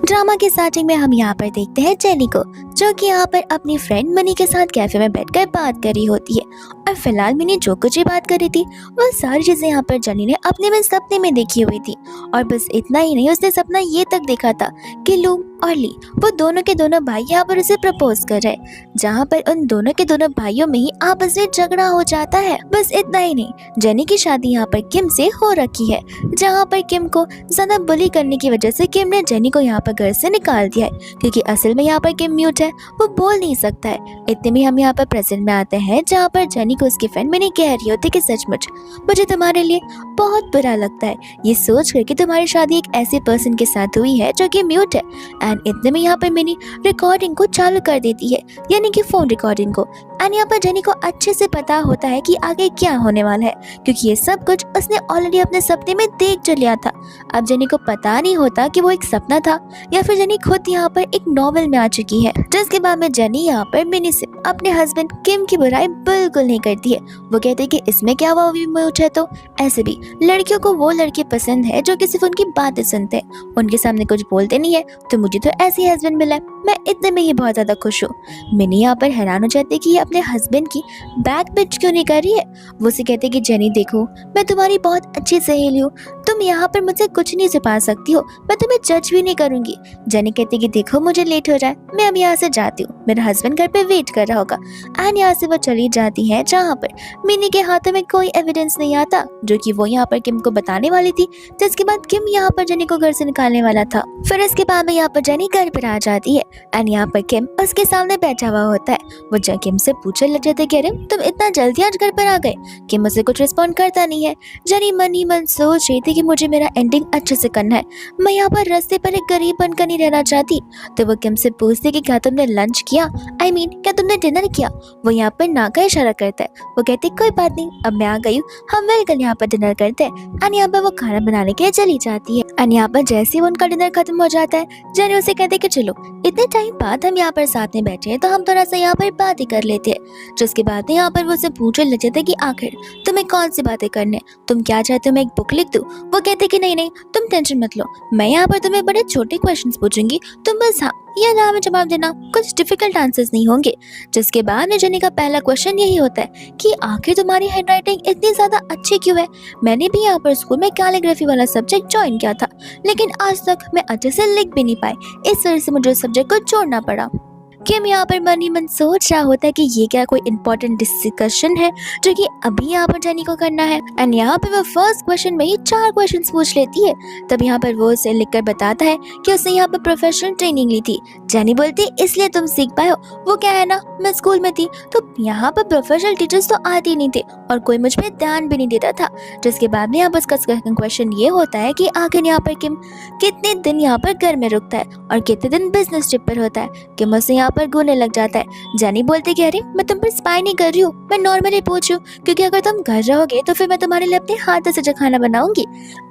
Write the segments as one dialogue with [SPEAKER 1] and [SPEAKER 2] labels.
[SPEAKER 1] Drama की starting में हम यहाँ पर देखते हैं जेनी को, जो कि यहाँ पर अपनी फ्रेंड मनी के साथ कैफे में बैठकर बात कर रही होती है। और फिलहाल मिनी जो कुछ ही बात कर रही थी वह सारी चीजें यहाँ पर जेनी ने अपने में सपने में देखी हुई थी। और बस इतना ही नहीं, उसने सपना ये तक देखा था कि लू और ली वो दोनों के दोनों भाई यहाँ पर उसे प्रपोज कर रहे हैं, जहाँ पर उन दोनों के दोनों भाइयों में ही आपस में झगड़ा हो जाता है। बस इतना ही नहीं, जेनी की शादी यहाँ पर किम से हो रखी है, जहाँ पर किम को ज्यादा बुली करने की वजह से किम ने जेनी को यहाँ पर घर से निकाल दिया है, क्योंकि असल में यहाँ पर किम म्यूट है, वो बोल नहीं सकता है। इतने में हम यहाँ पर प्रेजेंट में आते हैं, जहाँ पर जेनी को उसकी फ्रेंड मिनी कह रही होती कि सचमुच मुझे तुम्हारे लिए बहुत बुरा लगता है, ये सोच कर कि तुम्हारी शादी एक ऐसे पर्सन के साथ हुई है जो कि म्यूट है। एंड इतने में यहाँ पर मिनी रिकॉर्डिंग को चालू कर देती है, यानी कि फोन रिकॉर्डिंग को। एंड यहाँ पर जेनी को अच्छे से पता होता है कि आगे क्या होने वाला है, क्योंकि ये सब कुछ उसने ऑलरेडी अपने सपने में देख जो लिया था। अब जेनी को पता नहीं होता कि वो एक सपना था या फिर जेनी खुद यहाँ पर एक नॉवेल में आ चुकी है। जिसके बाद में जेनी यहाँ पर मिनी से अपने हस्बैंड किम की बुराई बिल्कुल नहीं करती है। वो कहते हैं कि इसमें क्या हुआ, भी म्यूट है तो ऐसे भी लड़कियों को वो लड़के पसंद है जो कि सिर्फ उनकी बातें सुनते हैं, उनके सामने कुछ बोलते नहीं है। तो मुझे तो ऐसे ही हस्बैंड मिला है, मैं इतने में ही बहुत ज्यादा खुश हूँ। मिनी यहाँ पर हैरान हो जाती है कि ये अपने हस्बैंड की बैक पिच क्यों नहीं कर रही है। वो उसे कहते कि जेनी देखो, मैं तुम्हारी बहुत अच्छी सहेली हूँ, तुम यहाँ पर मुझसे कुछ नहीं छुपा सकती हो, मैं तुम्हें जज भी नहीं करूंगी। जेनी कहती कि देखो मुझे लेट हो रहा है, मैं अब यहाँ से जाती हूँ, मेरा हस्बैंड घर पे वेट कर रहा होगा। एंड यहाँ से वो चली जाती है, जहाँ पर मिनी के हाथों में कोई एविडेंस नहीं आता, जो कि वो यहाँ पर किम को बताने वाली थी। जिसके बाद किम यहाँ पर जेनी को घर से निकालने वाला था। फिर इसके बाद में यहाँ पर जेनी घर पर आ जाती है एंड यहाँ पर किम उसके सामने बैठा हुआ होता है। वो किम से पूछने लग जाते कि अरे तुम इतना जल्दी आज घर पर आ गए। किम मुझसे कुछ रिस्पॉन्ड करता नहीं है। जेनी मन ही मन सोच रही थी कि मुझे मेरा एंडिंग अच्छे से करना है, मैं यहाँ पर रास्ते पर एक गरीब बनकर नहीं रहना चाहती। तो वो किम से पूछती कि क्या तुमने लंच किया, आई मीन क्या तुमने डिनर किया। वो यहाँ पर ना का इशारा करता है। वो कहती कोई बात नहीं, अब मैं आ गई हूँ, हम मिलकर यहाँ पर डिनर करते हैं। एंड यहाँ पर वो खाना बनाने के लिए चली जाती है। एंड यहाँ पर जैसे ही उनका डिनर खत्म हो जाता है, जेनी उसे कहते कि चलो इतने टाइम बाद हम यहाँ पर साथ में बैठे हैं तो हम थोड़ा सा यहाँ पर बातें कर लेते हैं। जिसके बाद यहाँ पर वो उसे पूछने लग जाते कि आखिर तुम्हें कौन सी बातें करने, तुम क्या चाहते हो मैं एक बुक लिख दूं। वो कहते कि नहीं तुम टेंशन मत लो, मैं यहाँ पर तुम्हें बड़े छोटे क्वेश्चंस पूछूंगी, तुम बस हाँ या ना में जवाब देना, कुछ डिफिकल्ट आंसर्स नहीं होंगे। जिसके बाद में जेनी का पहला क्वेश्चन यही होता है कि आखिर तुम्हारी हैंडराइटिंग इतनी ज्यादा अच्छी क्यों है। मैंने भी यहाँ पर स्कूल में कैलीग्राफी वाला सब्जेक्ट ज्वाइन किया था, लेकिन आज तक मैं अच्छे से लिख भी नहीं पाई, इस वजह से मुझे उस सब्जेक्ट को छोड़ना पड़ा। किम यहाँ पर मन ही मन सोच रहा होता है कि ये क्या कोई इंपॉर्टेंट डिस्कशन है जो कि अभी यहाँ पर जेनी को करना है। एंड यहाँ पर वो फर्स्ट क्वेश्चन में ही 4 क्वेश्चंस पूछ लेती है। तब यहाँ पर वो उसे लिखकर बताता है कि उसने यहाँ पर प्रोफेशनल ट्रेनिंग ली थी। जेनी बोलती इसलिए तुम सीख पाए हो, वो क्या है ना मैं स्कूल में थी तो यहाँ पर प्रोफेशनल टीचर्स तो आते ही नहीं थे और कोई मुझ पर ध्यान भी नहीं देता था। जिसके बाद में यहाँ पर उसका क्वेश्चन ये होता है कि आखिर यहाँ पर किम कितने दिन यहाँ पर घर में रुकता है और कितने दिन बिजनेस ट्रिप पर होता है। किम उससे यहाँ पर घूरने लग जाता है। जेनी बोलती कि अरे मैं तुम पर स्पाई नहीं कर रही हूँ, मैं नॉर्मली पूछ रही हूँ, क्योंकि अगर तुम घर रहोगे तो फिर मैं तुम्हारे लिए अपने हाथों से जो खाना बनाऊंगी।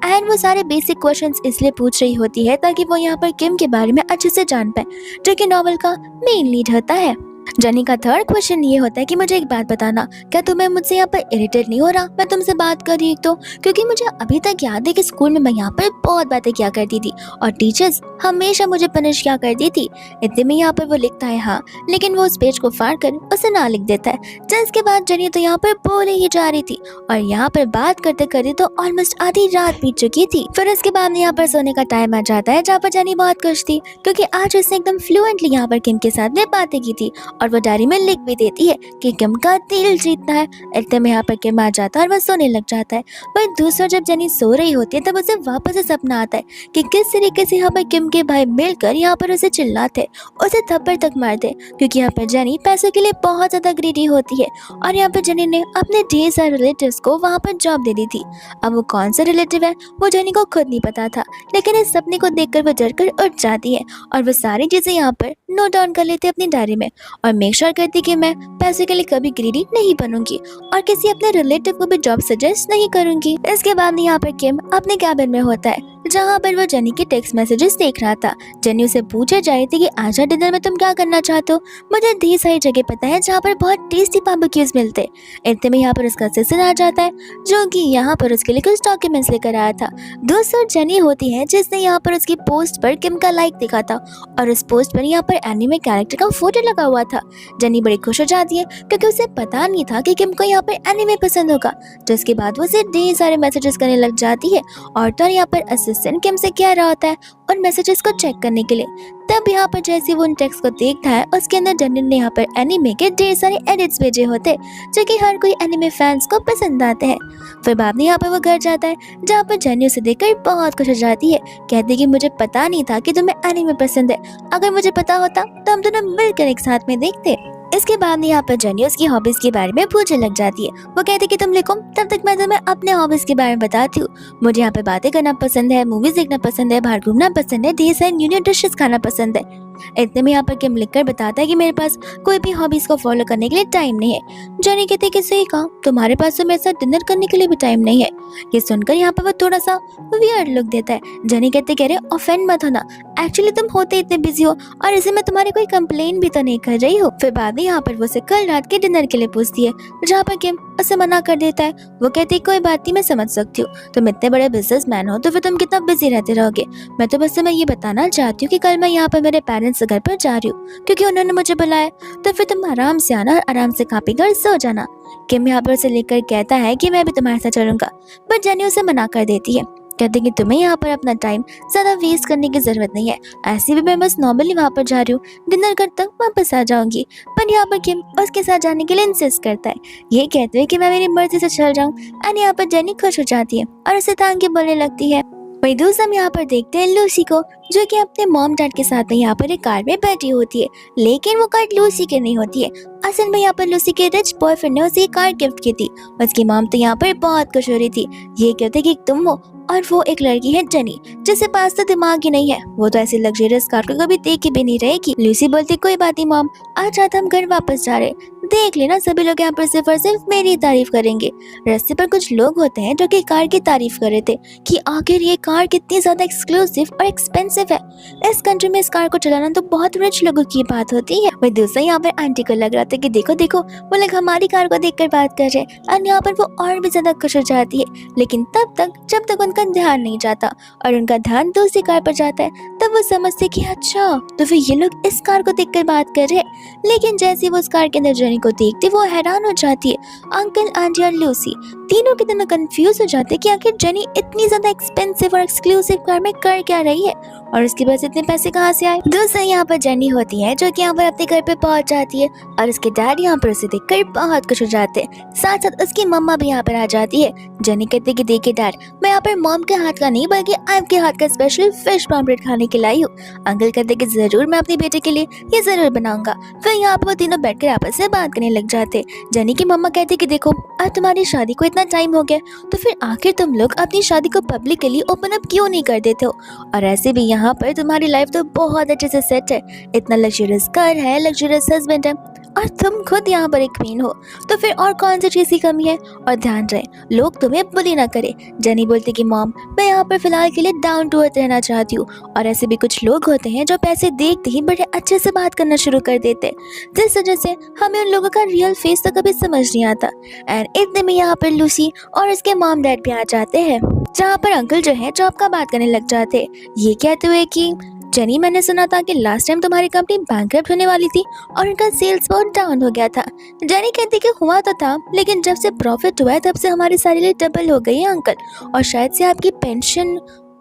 [SPEAKER 1] एंड वो सारे बेसिक क्वेश्चंस इसलिए पूछ रही होती है ताकि वो यहाँ पर किम के बारे में अच्छे से जान पाए, जो कि नॉवल का मेन लीड होता है। जेनी का थर्ड क्वेश्चन ये होता है कि मुझे एक बात बताना, क्या तुम्हें मुझसे यहाँ पर इरिटेट नहीं हो रहा मैं तुमसे बात कर रही तो, क्योंकि मुझे अभी तक याद है कि स्कूल में मैं यहाँ पर बहुत बातें किया करती थी और टीचर्स हमेशा मुझे पनिश किया करती थी। इतने में यहाँ पर वो लिखता है हाँ, लेकिन वो उस पेज को फाड़ कर उसे ना लिख देता है। जिसके बाद जेनी तो यहाँ पर बोले ही जा रही थी और यहाँ पर बात करते करते तो ऑलमोस्ट आधी रात बीत चुकी थी। फिर उसके बाद यहाँ पर सोने का टाइम आ जाता है, जहाँ पर जेनी बहुत खुश थी क्योंकि आज उसने एकदम फ्लुएंटली यहाँ पर किम के साथ में बातें की थी और वो डायरी में लिख भी देती है कि किम का दिल जीतना है। इतने में यहाँ पर किम आ जाता है और वह सोने लग जाता है। पर दूसरा जब जेनी सो रही होती है तब उसे वापस से सपना आता है कि किस तरीके से यहाँ पर किम के भाई मिलकर यहाँ पर उसे चिल्लाते, उसे थप्पड़ तक मारते, क्योंकि यहाँ पर जेनी पैसों के लिए बहुत ज्यादा ग्रीडी होती है। और यहाँ पर जेनी ने अपने ढेर सारे रिलेटिव्स को वहाँ पर जॉब दे दी थी। अब वो कौन सा रिलेटिव है वो जेनी को खुद नहीं पता था, लेकिन इस सपने को देखकर वो डर कर उठ जाती है और वो सारी चीजें यहाँ पर नोट डाउन कर लेती अपनी डायरी में और मेक श्योर करती कि मैं पैसे के लिए कभी ग्रीडी नहीं बनूंगी और किसी अपने रिलेटिव को भी जॉब सजेस्ट नहीं करूंगी। इसके बाद यहाँ पर किम अपने कैबिन में होता है जहाँ पर वो जेनी के टेक्स्ट मैसेजेस देख रहा था। जेनी उसे पूछे जा रही थी कि आज डिनर में तुम क्या करना चाहते हो, मुझे ढेर सारी जगह पता है जहाँ पर बहुत टेस्टी बारबेक्यूज मिलते हैं। इतने में यहाँ पर उसका सिस्टर आ जाता है जो कि यहाँ पर उसके लिए कुछ डॉक्यूमेंट्स लेकर आया था। दोस्तों जेनी होती है जिसने यहाँ पर उसकी पोस्ट पर किम का लाइक देखा था और उस पोस्ट पर यहाँ पर एनीमे कैरेक्टर का फोटो लगा हुआ था। जेनी बड़ी खुश हो जाती है क्योंकि उसे पता नहीं था कि किम को यहाँ पर एनीमे पसंद होगा। जिसके बाद वो उसे ढेर सारे मैसेजेस करने लग जाती है और तो यहाँ पर असिस्टेंट किम से कह रहा होता है उन मैसेजेस को चेक करने के लिए। तब यहाँ पर जैसे वो उन टेक्स्ट को देखता है उसके अंदर जेनी ने यहाँ पर एनीमे के ढेर सारे एडिट्स भेजे होते जो कि हर कोई एनीमे फैंस को पसंद आते हैं। फिर बाद में यहाँ पर वो घर जाता है जहाँ पर जेनी उसे देखकर बहुत खुश हो जाती है, कहती है कि मुझे पता नहीं था कि तुम्हें एनीमे पसंद है, अगर मुझे पता होता तो हम दोनों मिलकर एक साथ में देखते। इसके बाद यहाँ पर जेनी उसकी हॉबीज के बारे में पूछने लग जाती है। वो कहती है कि तुम लिखो तब तक मैं तुम्हें अपने हॉबीज के बारे में बताती हूँ। मुझे यहाँ पे बातें करना पसंद है, मूवीज देखना पसंद है, बाहर घूमना पसंद है, ढेर सारे न्यू न्यू डिशेस खाना पसंद है। इतने में यहाँ पर किम लिखकर बताता है कि मेरे पास कोई भी हॉबीज को फॉलो करने के लिए टाइम नहीं है। जेनी कहती है कि सही कहा, तुम्हारे पास तो मेरे साथ डिनर करने के लिए भी टाइम नहीं है। ये सुनकर यहाँ पर वो थोड़ा सा वियर्ड लुक देता है। जेनी कहते कह रहे ऑफेंड मत होना, एक्चुअली तुम होते इतने बिजी हो और इसे मैं तुम्हारी कोई कंप्लेन भी तो नहीं कर रही हो। फिर बाद में यहाँ पर वो उसे कल रात के डिनर के लिए पूछती है जहाँ पर किम उसे मना कर देता है। वो कहती है कोई बात नहीं, मैं समझ सकती हूँ, तुम इतने बड़े बिजनेसमैन हो तो फिर तुम कितना बिजी रहते रहोगे। मैं तो बस तुम्हें ये बताना चाहती हूँ कि कल मैं यहाँ पर मेरे पेरेंट्स के घर पर जा रही हूँ क्योंकि उन्होंने मुझे बुलाया, तो फिर तुम आराम से आना और आराम से खा पी कर सो जाना। किम यहाँ पर उसे लेकर कहता है कि मैं भी तुम्हारे साथ चलूंगा, पर जेनी उसे मना कर देती है, कहते कि तुम्हें यहाँ पर अपना टाइम ज्यादा वेस्ट करने की जरूरत नहीं है, ऐसे भी मैं बस नॉर्मली वहाँ पर जा रही हूँ, डिनर कर तक वापस आ जाऊंगी। पर यहाँ पर किम उसके साथ जाने के लिए इंसिस्ट करता है, ये कहते हुए कि मैं मेरी मर्जी से चल जाऊँ। एंड यहाँ पर जेनी खुश हो जाती है और उसे तांग के बोलने लगती है। वही दूसरा हम यहाँ पर देखते हैं लूसी को जो कि अपने मॉम डैड के साथ में यहाँ पर एक कार में बैठी होती है, लेकिन वो कार लूसी की नहीं होती है। असल में यहाँ पर लूसी के रिच बॉयफ्रेंड ने उसे कार गिफ्ट की थी। उसकी मॉम तो यहाँ पर बहुत खुश हो रही थी, ये कहते कि तुम हो और वो एक लड़की है जेनी जिसके पास तो दिमाग ही नहीं है, वो तो ऐसी लग्जरियस कार को कभी देखी भी नहीं रहेगी। लूसी बोलती कोई बात नहीं मॉम, आज रात हम घर वापस जा रहे, देख लेना सभी लोग यहाँ पर सिर्फ और सिर्फ मेरी ही तारीफ करेंगे। रास्ते पर कुछ लोग होते हैं जो कि कार की तारीफ कर रहे थे कि आखिर ये कार कितनी ज्यादा एक्सक्लूसिव और एक्सपेंसिव है, इस कंट्री में इस कार को चलाना तो बहुत रिच लोगों की बात होती है। वही दूसरा यहाँ पर आंटी को लग रहा था कि देखो देखो वो लोग हमारी कार को देखकर बात कर रहे हैं, और यहाँ पर वो और भी ज्यादा खुश हो जाती है। लेकिन तब तक जब तक उनका ध्यान नहीं जाता और उनका ध्यान दूसरी कार पर जाता है तब वो समझते कि अच्छा तो फिर ये लोग इस कार को देखकर बात कर रहे हैं। लेकिन जैसे वो उस कार के अंदर जेनी को देखती वो हैरान हो जाती है। अंकल आंटी और लूसी तीनों के दोनों कंफ्यूज हो जाते कि आखिर जेनी इतनी ज्यादा एक्सपेंसिव और एक्सक्लूसिव कार में कर क्या रही है और उसके पास इतने पैसे कहाँ से आए। दूसरा यहाँ पर जेनी होती है जो कि यहाँ पर अपने घर पे पहुंच जाती है और उसके डैड यहाँ पर उसे देखकर बहुत खुश हो जाते हैं। साथ साथ उसकी मम्मा भी यहाँ पर आ जाती है। जेनी कहती है कि देखिए डैड, मैं यहाँ पर मॉम के हाथ का नहीं बल्कि आपके हाथ का स्पेशल फिश पॉम्फ्रेट खाने के लाई हूँ। अंकल कहते कि जरूर मैं अपनी बेटे के लिए ये जरूर बनाऊंगा। फिर यहाँ पर वो तीनों बैठकर आपस में बात करने लग जाते। जेनी की मम्मा कहती कि देखो अब तुम्हारी शादी को इतना टाइम हो गया तो फिर आखिर तुम लोग अपनी शादी को पब्लिकली ओपन अप क्यों नहीं कर देते हो, और ऐसे भी यहाँ पर तुम्हारी लाइफ तो बहुत अच्छे से सेट है, इतना लग्जरियस घर है, लग्जरियस हस्बैंड है और तुम खुद यहाँ पर एक क्वीन हो, तो फिर और कौन सी चीज की कमी है। और ध्यान रहे लोग तुम्हें बुली ना करे। जेनी बोलती कि मॉम मैं यहाँ पर फिलहाल के लिए डाउन टू अर्थ रहना चाहती हूँ, और ऐसे भी कुछ लोग होते हैं जो पैसे देखते ही बड़े अच्छे से बात करना शुरू कर देते, जिस वजह से हमें उन लोगों का रियल फेस तो कभी समझ नहीं आता। एंड इतने में यहाँ पर लूसी और उसके मॉम डैड भी आ जाते हैं, जहाँ पर अंकल जो है जॉब का बात करने लग जाते, ये कहते हुए कि जेनी मैंने सुना था कि लास्ट टाइम तुम्हारी कंपनी बैंकरप्ट होने वाली थी और उनका सेल्स बहुत डाउन हो गया था। जेनी कहती कि हुआ तो था, लेकिन जब से प्रॉफिट हुआ है तब से हमारी सैलरी डबल हो गई है अंकल, और शायद से आपकी पेंशन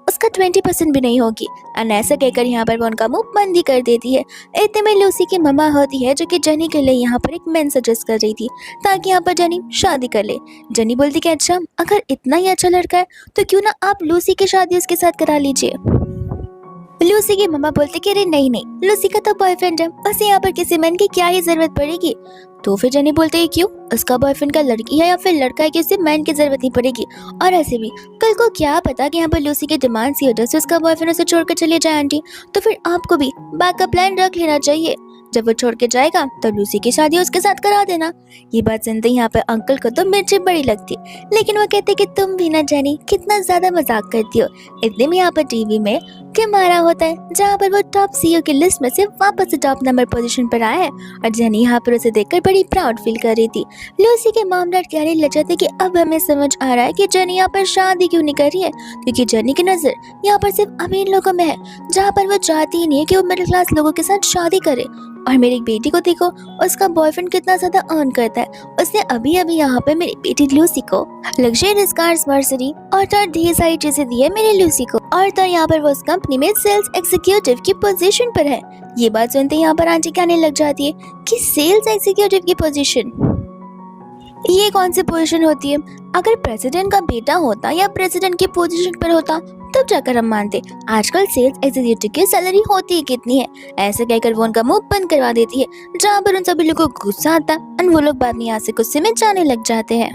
[SPEAKER 1] उसका 20% भी नहीं होगी। एंड ऐसा कहकर यहाँ पर वो उनका मुंह बंद ही कर देती है। इतने में लूसी की मम्मा होती है जो कि जेनी के लिए यहाँ पर एक मैन सजेस्ट कर रही थी ताकि यहाँ पर जेनी शादी कर ले। जेनी बोलती कि अच्छा अगर इतना ही अच्छा लड़का है तो क्यों ना आप लूसी की शादी उसके साथ करा लीजिए। लूसी की मम्मा बोलती कि अरे नहीं नहीं, लूसी का तो बॉयफ्रेंड है, उसे यहाँ पर किसी मैन की क्या ही जरूरत पड़ेगी। तो फिर जेनी बोलते है क्यों, उसका बॉयफ्रेंड का लड़की है या फिर लड़का है कि उसे मैन की जरूरत नहीं पड़ेगी। और ऐसे भी कल को क्या पता कि यहाँ पर लूसी की डिमांड की वजह से उसका बॉयफ्रेंड उसे छोड़कर चले जाए आंटी, तो फिर आपको भी बैकअप प्लान रख लेना चाहिए। जब वो छोड़ के जाएगा तो लूसी की शादी उसके साथ करा देना। ये बात सुनते ही यहाँ पर अंकल को तो मिर्ची बड़ी लगती, लेकिन वो कहते कि तुम भी ना जेनी कितना ज्यादा मजाक करती हो। इतने में यहाँ पर टीवी में के मारा होता है जहाँ पर वो टॉप सीईओ की लिस्ट में से वापस से टॉप नंबर पोजीशन पर आया है और जेनी यहाँ पर उसे देखकर बड़ी प्राउड फील कर रही थी। लूसी के मॉम डैड कहने लग जाते कि अब हमें समझ आ रहा है कि जेनी यहाँ पर शादी क्यों नहीं कर रही है, क्योंकि जेनी की नजर यहाँ पर सिर्फ अमीर लोगों में है, जहाँ पर वो चाहती ही नहीं है कि वो मिडिल क्लास लोगों के साथ शादी करे। और मेरी बेटी को देखो, उसका बॉयफ्रेंड कितना ज्यादा अर्न करता है, उसने अभी अभी यहाँ पे मेरी बेटी लूसी को लग्जरियस कार्स, मर्सिडी और तो ढेर सारी चीजें दी है मेरी लूसी को, और तो यहाँ पर वो उस कंपनी में सेल्स एग्जीक्यूटिव की पोजीशन पर है। ये बात सुनते यहाँ पर आंटी कहने लग जाती है कि सेल्स एग्जीक्यूटिव की पोजीशन, ये कौन सी पोजीशन होती है? अगर प्रेसिडेंट का बेटा होता या प्रेसिडेंट की पोजीशन पर होता तब जाकर हम मानते। आजकल सेल्स एग्जीक्यूटिव की सैलरी होती है कितनी है? ऐसे कहकर वो उनका मुंह बंद करवा देती है, जहाँ पर उन सभी लोगों को गुस्सा आता है और वो लोग बाद में यहाँ से गुस्से में जाने लग जाते हैं।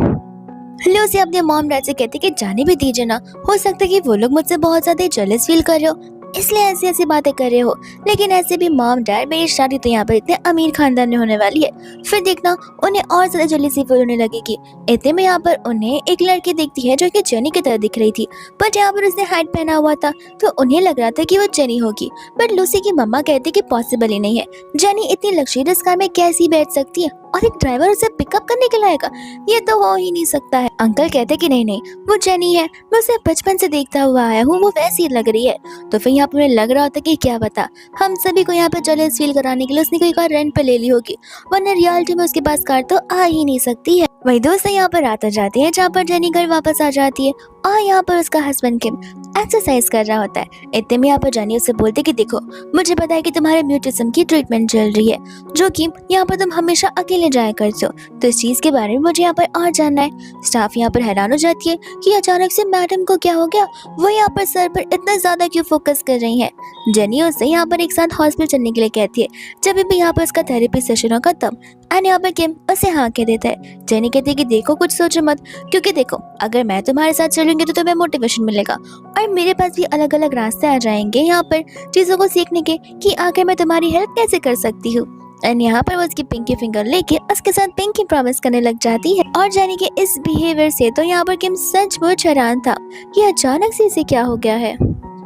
[SPEAKER 1] लूसी अपने मॉम डैड से कहती कि जाने भी दीजिए ना, हो सकता है कि वो लोग मुझसे बहुत ज्यादा जेलस फील कर रहे हो, इसलिए ऐसी ऐसी बातें कर रहे हो। लेकिन ऐसे भी मॉम डैड, मेरी शादी तो यहाँ पर इतने अमीर खानदान में होने वाली है, फिर देखना उन्हें और ज्यादा जेलसी फील होने लगेगी। इतने में यहाँ पर उन्हें एक लड़की दिखती है जो कि जेनी की तरह दिख रही थी, बट यहाँ पर उसने हैट पहना हुआ था तो उन्हें लग रहा था कि वो जेनी होगी। बट लूसी की मम्मा कहती कि पॉसिबल ही नहीं है, जेनी इतनी लग्जरियस कार में कैसी बैठ सकती है और एक ड्राइवर उसे पिकअप करने के लाएगा, ये तो हो ही नहीं सकता है। अंकल कहते कि नहीं नहीं, वो जेनी है, मैं उसे बचपन से देखता हुआ आया हूँ, वो वैसी लग रही है। तो फिर यहाँ पर लग रहा होता कि क्या पता हम सभी को यहाँ पे जेलस फील कराने के लिए उसने कोई कार रेंट पे ले ली होगी, वरना रियलिटी में उसके पास कार तो आ ही नहीं सकती है। वही दोस्त यहाँ पर रात आ जाती है, जहाँ पर जेनी घर वापस आ जाती है और यहाँ पर उसका हस्बैंड किम एक्सरसाइज कर रहा होता है। इतने में यहाँ पर जेनी उससे बोलती कि देखो, मुझे पता है कि तुम्हारे म्यूटिज्म की ट्रीटमेंट चल रही है, जो कि यहाँ पर तुम हमेशा अकेले जाया करते हो, तो इस चीज के बारे में मुझे यहाँ पर और जानना है। स्टाफ यहाँ पर हैरान हो जाती है कि अचानक से मैडम को क्या हो गया, वो यहाँ पर सर पर इतना ज्यादा क्यों फोकस कर रही है। जेनी उससे यहाँ पर एक साथ हॉस्पिटल चलने के लिए कहती है। जब भी यहाँ पर उसका थेरेपी सेशन होगा तब एंड यहाँ पर किम उसे हाँ कह देता है। जेनी कहती है कि देखो कुछ सोचो मत, क्योंकि देखो अगर मैं तुम्हारे साथ चलूंगी तो तुम्हें मोटिवेशन मिलेगा और मेरे पास भी अलग अलग रास्ते आ जाएंगे यहाँ पर चीजों को सीखने के कि आखिर मैं तुम्हारी हेल्प कैसे कर सकती हूँ। एंड यहाँ पर वो उसकी पिंकी फिंगर लेके उसके साथ पिंकी प्रॉमिस करने लग जाती है। और जेनी के इस बिहेवियर से तो यहाँ पर किम सचमुच हैरान था कि अचानक से इसे क्या हो गया है।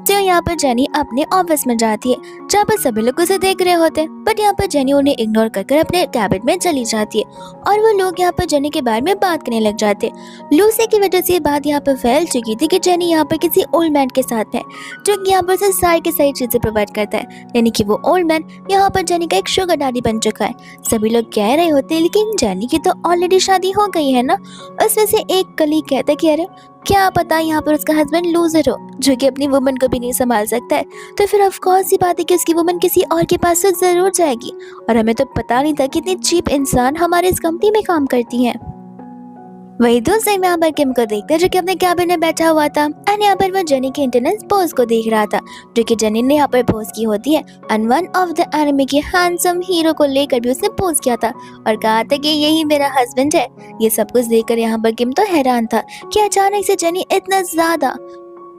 [SPEAKER 1] तो यहाँ पर जेनी अपने ऑफिस में जाती है, जहाँ पर सभी लोग उसे देख रहे होते हैं, बट यहाँ पर जेनी उन्हें इग्नोर कर अपने कैबिन में चली जाती है और वो लोग यहाँ पर जेनी के बारे में बात करने लग जाते हैं। लूसी की वजह से ये बात यहाँ पर फैल चुकी थी कि जेनी यहाँ पर किसी ओल्ड मैन के साथ है, जो कि यहाँ पर उसे सारी की सारी चीजें प्रोवाइड करता है, यानी कि वो ओल्ड मैन यहाँ पर जेनी का एक शुगर डैडी बन चुका है। सभी लोग कह रहे होते हैं लेकिन जेनी की तो ऑलरेडी शादी हो गई है ना। उसमें से एक कलीग कहता है कि अरे क्या पता यहाँ पर उसका हस्बैंड लूजर हो, जो कि अपनी वुमन को भी नहीं संभाल सकता है, तो फिर ऑफ कोर्स सी बात है कि उसकी वुमन किसी और के पास तो जरूर जाएगी। और हमें तो पता नहीं था कि इतनी चीप इंसान हमारे इस कंपनी में काम करती हैं। वही दूसरे यहाँ पर किम को देखते जो कि अपने कैबिन में बैठा हुआ था एंड यहाँ पर वो जेनी के इंटरनेट पोज को देख रहा था, जो कि जेनी ने यहाँ पर पोज की होती है and one of the anime के हैंडसम हीरो को लेकर भी उसने पोज किया था और कहा था कि यही मेरा हस्बैंड है। ये सब कुछ देखकर यहाँ पर किम तो हैरान था कि अचानक से जेनी इतना ज्यादा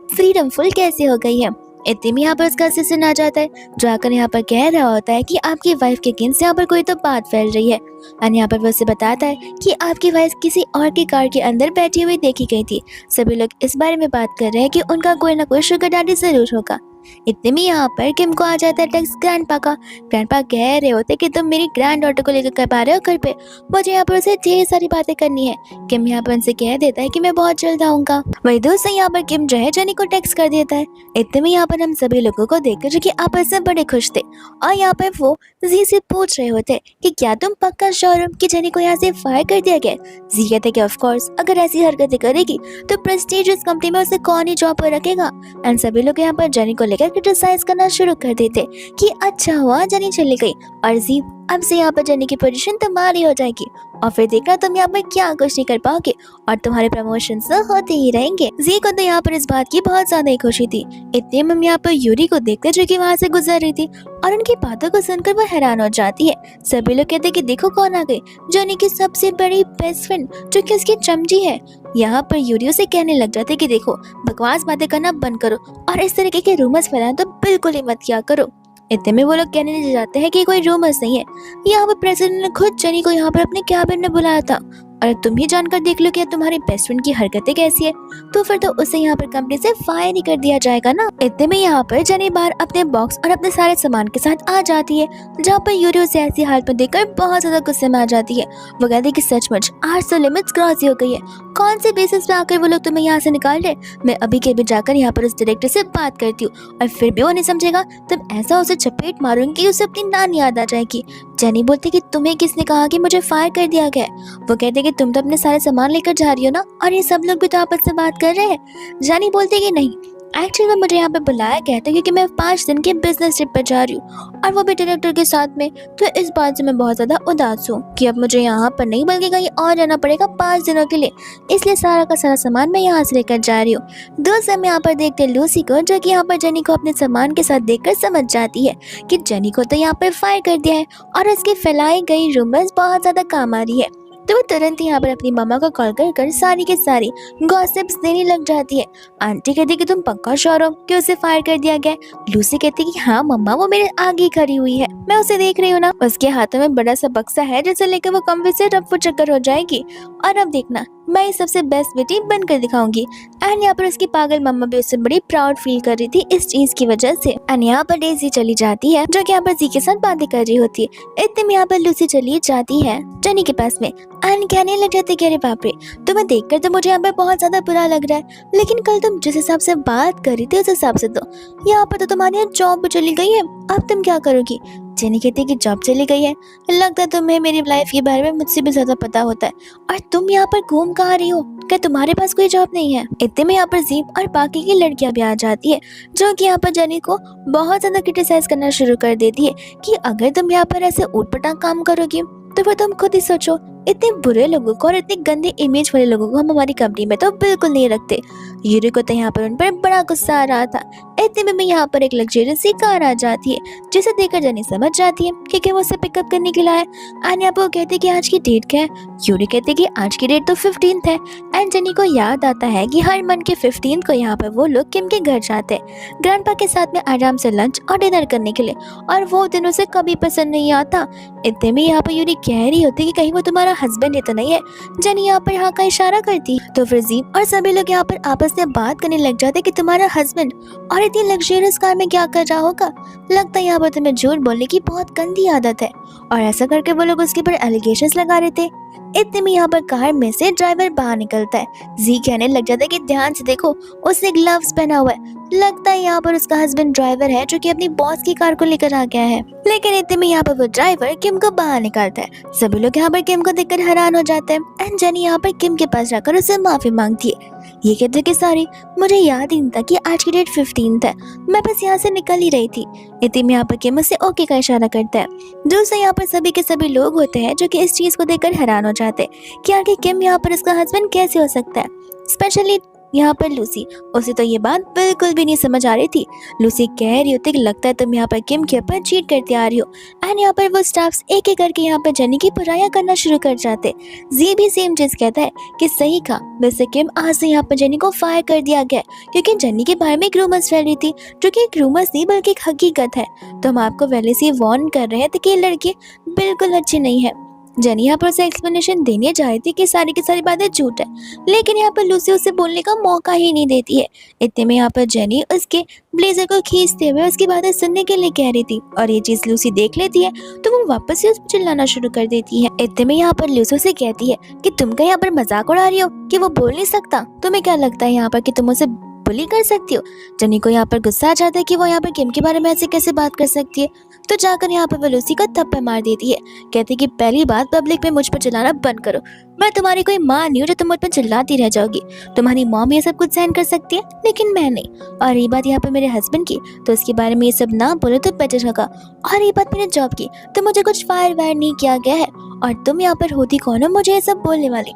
[SPEAKER 1] फ्रीडमफुल कैसे हो गई है। इतने में यहाँ पर उसका असिस्टेंट आ जाता है, जो आकर यहाँ पर कह रहा होता है कि आपकी वाइफ के अगेंस्ट यहाँ पर कोई तो बात फैल रही है एंड यहाँ पर वो उसे बताता है कि आपकी वाइफ किसी और की कार के अंदर बैठी हुई देखी गई थी। सभी लोग इस बारे में बात कर रहे हैं कि उनका कोई ना कोई शुगर डैडी जरूर होगा। इतने में यहाँ पर किम को आ जाता है टेक्स्ट ग्रैंडपा का। ग्रैंडपा कह रहे होते कि तुम मेरी ग्रैंड डॉटर को लेकर कर पा रहे हो घर पे, मुझे यहाँ पर उसे ढेर सारी बातें करनी है। किम यहाँ पर उनसे कह देता है कि मैं बहुत जल्द आऊंगा। वही दोस्त यहाँ पर किम जो है जेनी को टेक्स्ट कर देता है। इतने में यहाँ पर हम सभी लोगों को देखकर जो कि आपस में बड़े खुश थे और यहाँ पर वो जी से पूछ रहे होते कि क्या तुम पक्का श्योर हो कि जेनी को यहाँ से फायर कर दिया गया। जी कहते कि ऑफ कोर्स अगर ऐसी हरकतें करेगी तो प्रेस्टीजियस कंपनी में उसे कौन ही जॉब पर रखेगा। एंड सभी लोग यहाँ पर जेनी को लेकर क्रिटिसाइज करना शुरू कर देते कि अच्छा हुआ जेनी चली गई और जी अब से यहाँ पर जेनी की पोजीशन तुम्हारी हो जाएगी और फिर देखना तुम यहाँ पर क्या कुछ नहीं कर पाओगे और तुम्हारे प्रमोशन तो होते ही रहेंगे। जी को तो यहाँ पर इस बात की बहुत ज्यादा ही खुशी थी। इतने में हम यहाँ पर यूरी को देखते जो कि वहाँ से गुजर रही थी और उनकी बातों को सुनकर वो हैरान हो जाती है। सभी लोग कहते कि देखो कौन आ गई, जेनी की सबसे बड़ी बेस्ट फ्रेंड जो कि उसकी चमची है। यहाँ पर यूरी उसे कहने लग जाते कि देखो बकवास बातें करना बंद करो और इस तरीके के रूमर्स फैलाना तो बिल्कुल ही मत किया करो। इतने में वो लोग कहने लग जाते हैं कि कोई रूमर्स नहीं है, यहाँ पर प्रेसिडेंट ने खुद जेनी को यहाँ पर अपने कैबिन में बुलाया था और तुम ही जानकर देख लो कि तुम्हारी बेस्ट फ्रेंड की हरकतें कैसी है तो फिर तो उसे यहाँ पर कंपनी से फायर ही कर दिया जाएगा ना। इतने में यहाँ पर जेनी बाहर अपने बॉक्स और अपने सारे सामान के साथ आ जाती है जहाँ पर यूरी उसे ऐसी हालत में देखकर बहुत ज्यादा गुस्से में आ जाती है। वो कहती है कि सचमुच आज तो लिमिट्स क्रॉस ही हो गई है, कौन से बेसिस पे आकर वो लोग तुम्हें यहाँ से निकाल रहे। मैं अभी के अभी जाकर यहाँ पर उस डायरेक्टर से बात करती हूँ और फिर भी वो नहीं समझेगा तब ऐसा उसे चपेट मारूंगी कि उसे अपनी नानी याद आ जाएगी। जेनी बोलती कि तुम्हें किसने कहा कि मुझे फायर कर दिया गया। वो कहते कि तुम तो अपने सारे सामान लेकर जा रही हो ना और ये सब लोग भी तो आपस में बात कर रहे हैं। जेनी बोलती कि नहीं, एक्चुअली में मुझे यहाँ पे बुलाया गया था क्योंकि मैं 5 दिन के बिजनेस ट्रिप पर जा रही हूँ और वो भी डायरेक्टर के साथ में। तो इस बात से मैं बहुत ज्यादा उदास हूँ कि अब मुझे यहाँ पर नहीं बल्कि कहीं और जाना पड़ेगा 5 दिनों के लिए, इसलिए सारा का सारा सामान मैं यहाँ से लेकर जा रही हूँ। दोस्त हम यहाँ पर देखते लूसी को जो कि यहाँ पर जेनी को अपने सामान के साथ देखकर समझ जाती है कि जेनी को तो यहाँ पर फायर कर दिया है और उसकी फैलाई गई रूमर्स बहुत ज्यादा काम आ रही है। तो वो तुरंत ही यहाँ पर अपनी मामा को कॉल कर सारी की सारी गॉसिप्स देने लग जाती है। आंटी कहती है कि तुम पक्का श्योर हो कि उसे फायर कर दिया गया। लूसी कहती है कि हाँ मम्मा वो मेरे आगे खड़ी हुई है, मैं उसे देख रही हूँ ना। उसके हाथों में बड़ा सा बक्सा है जिसे लेकर वो कम से रफ्फू चक्कर हो जाएगी और अब देखना मैं सबसे बेस्ट बेटी बनकर दिखाऊंगी। एंड यहाँ पर उसकी पागल मम्मा भी उससे बड़ी प्राउड फील कर रही थी इस चीज की वजह से। एंड यहाँ पर डेजी चली जाती है जो कि यहाँ पर जी के साथ बातें कर रही होती है। इतने में यहाँ पर लूसी चली जाती है जेनी के पास में एंड कहने लग जाती है अरे बाप रे तुम्हें देखकर तो मुझे यहाँ पर बहुत ज्यादा बुरा लग रहा है, लेकिन कल तुम जिस हिसाब से बात कर रही थी उस हिसाब से तो यहाँ पर तो तुम्हारी जॉब भी चली गई है, अब तुम क्या करोगी। जेनी कहती है कि जॉब चली गई है, लगता है तुम्हें मेरी लाइफ के बारे में मुझसे भी ज्यादा पता होता है और तुम यहाँ पर घूम कहाँ रही हो, क्या तुम्हारे पास कोई जॉब नहीं है। इतने में यहाँ पर जीप और बाकी की लड़कियां भी आ जाती है जो कि यहाँ पर जेनी को बहुत ज्यादा क्रिटिसाइज करना शुरू कर देती है कि अगर तुम यहाँ पर ऐसे ऊटपटांग काम करोगी तो फिर तुम खुद ही सोचो इतने बुरे लोगों को और इतने गंदे इमेज वाले लोगों को हम हमारी कंपनी में तो बिल्कुल नहीं रखते। यूरी को तो यहाँ पर उन पर बड़ा गुस्सा आ रहा था। इतने में यहाँ पर एक लग्जरियस सी कार आ जाती है जिसे देखकर जेनी समझ जाती है कि वो उसे पिकअप करने के लिए आए। एंड यहाँ पर वो कहते कि आज की डेट क्या है। यूरी कहते कि आज की डेट तो 15th है। एंड जेनी को याद आता है कि हर मंथ के 15th को यहाँ पर वो लोग किम के घर जाते हैं ग्रैंडपा के साथ में आराम से लंच और डिनर करने के लिए और वो दिन उसे कभी पसंद नहीं आता। इतने में यहाँ पर यूरी कह रही होती कि कहीं वो तुम्हारा हस्बैंड ही तो नहीं है। जेनी यहाँ पर हाँ का इशारा करती तो फिर जीप और सभी लोग यहाँ पर आपस में बात करने लग जाते कि तुम्हारा हस्बैंड और इतनी लग्जरियस कार में क्या कर रहा होगा, लगता है यहाँ पर तुम्हें झूठ बोलने की बहुत गंदी आदत है। और ऐसा करके वो लोग उसके ऊपर एलिगेशंस लगा रहे थे। इतने में यहाँ पर कार में से ड्राइवर बाहर निकलता है। जी कहने लग जाता है कि ध्यान से देखो उसने ग्लव्स पहना हुआ है, लगता है यहाँ पर उसका हस्बैंड ड्राइवर है जो कि अपनी बॉस की कार को लेकर आ गया है। लेकिन इतने में यहाँ पर वो ड्राइवर किम को बाहर निकालता है। सभी लोग यहाँ पर किम को देखकर हैरान हो जाते हैं। एंड जेनी यहाँ पर किम के पास जाकर उससे माफी मांगती है। ये कहते कि सारी मुझे याद ही नहीं था कि आज की डेट 15th है, मैं बस यहाँ से निकल ही रही थी। इतने में यहाँ पर किम उससे ओके का इशारा करता है। दूसरे यहाँ पर सभी के सभी लोग होते हैं जो कि इस चीज को देखकर हैरान हो जाते हैं कि आगे किम यहाँ पर इसका हस्बैंड कैसे हो सकता है। स्पेशली यहाँ पर लूसी, उसे तो ये बात बिल्कुल भी नहीं समझ आ रही थी। लूसी कह रही होती कि लगता है तुम यहाँ पर किम के ऊपर चीट करते आ रही हो। एंड यहाँ पर वो स्टाफ्स एक एक करके यहाँ पर जेनी की बुराइयां करना शुरू कर जाते। जी भी सेम चीज कहता है कि सही कहा, वैसे किम आज से यहाँ पर जेनी को फायर कर दिया गया क्योंकि जेनी के बारे में एक रूमर्स फैल रही थी जो कि एक रूमर्स नहीं बल्कि एक हकीकत है। तो हम आपको पहले से वार्न कर रहे थे कि ये लड़की बिल्कुल अच्छी नहीं है। जेनी यहाँ पर उसे एक्सप्लेनेशन देने जा रही थी कि सारी की सारी बातें झूठ है, लेकिन यहाँ पर लूसी उसे बोलने का मौका ही नहीं देती है। इतने में यहाँ पर जेनी उसके ब्लेजर को खींचते हुए उसकी बातें सुनने के लिए कह रही थी और ये चीज लूसी देख लेती है तो वो वापस से उस पर चिल्लाना शुरू कर देती है। इतने में यहाँ पर लूसी से कहती है कि तुम क्या यहाँ पर मजाक उड़ा रही हो कि वो बोल नहीं सकता, तुम्हें क्या लगता है यहाँ पर कि तुम उसे बुली कर सकती हो। जनी को यहाँ पर गुस्सा आ जाता है कि वो यहाँ पर किम के बारे में ऐसे कैसे बात कर सकती है। तो जाकर यहाँ पर वो लूसी को थप्पड़ मार देती है। कहती है कि पहली बात पब्लिक में मुझ पर चिल्लाना बंद करो। मैं तुम्हारी कोई माँ नहीं हूँ जो तुम मुझ पर चिल्लाती रह जाओगी। तुम्हारी मॉम ये सब कुछ सहन कर सकती है लेकिन मैं नहीं। और ये बात यहाँ पर मेरे हस्बैंड की, तो उसके बारे में ये सब ना बोलो तो बेटर होगा। और ये बात मेरे जॉब की, तो मुझे कुछ फायर वायर नहीं किया गया है और तुम यहाँ पर होती कौन हो मुझे ये सब बोलने वाली।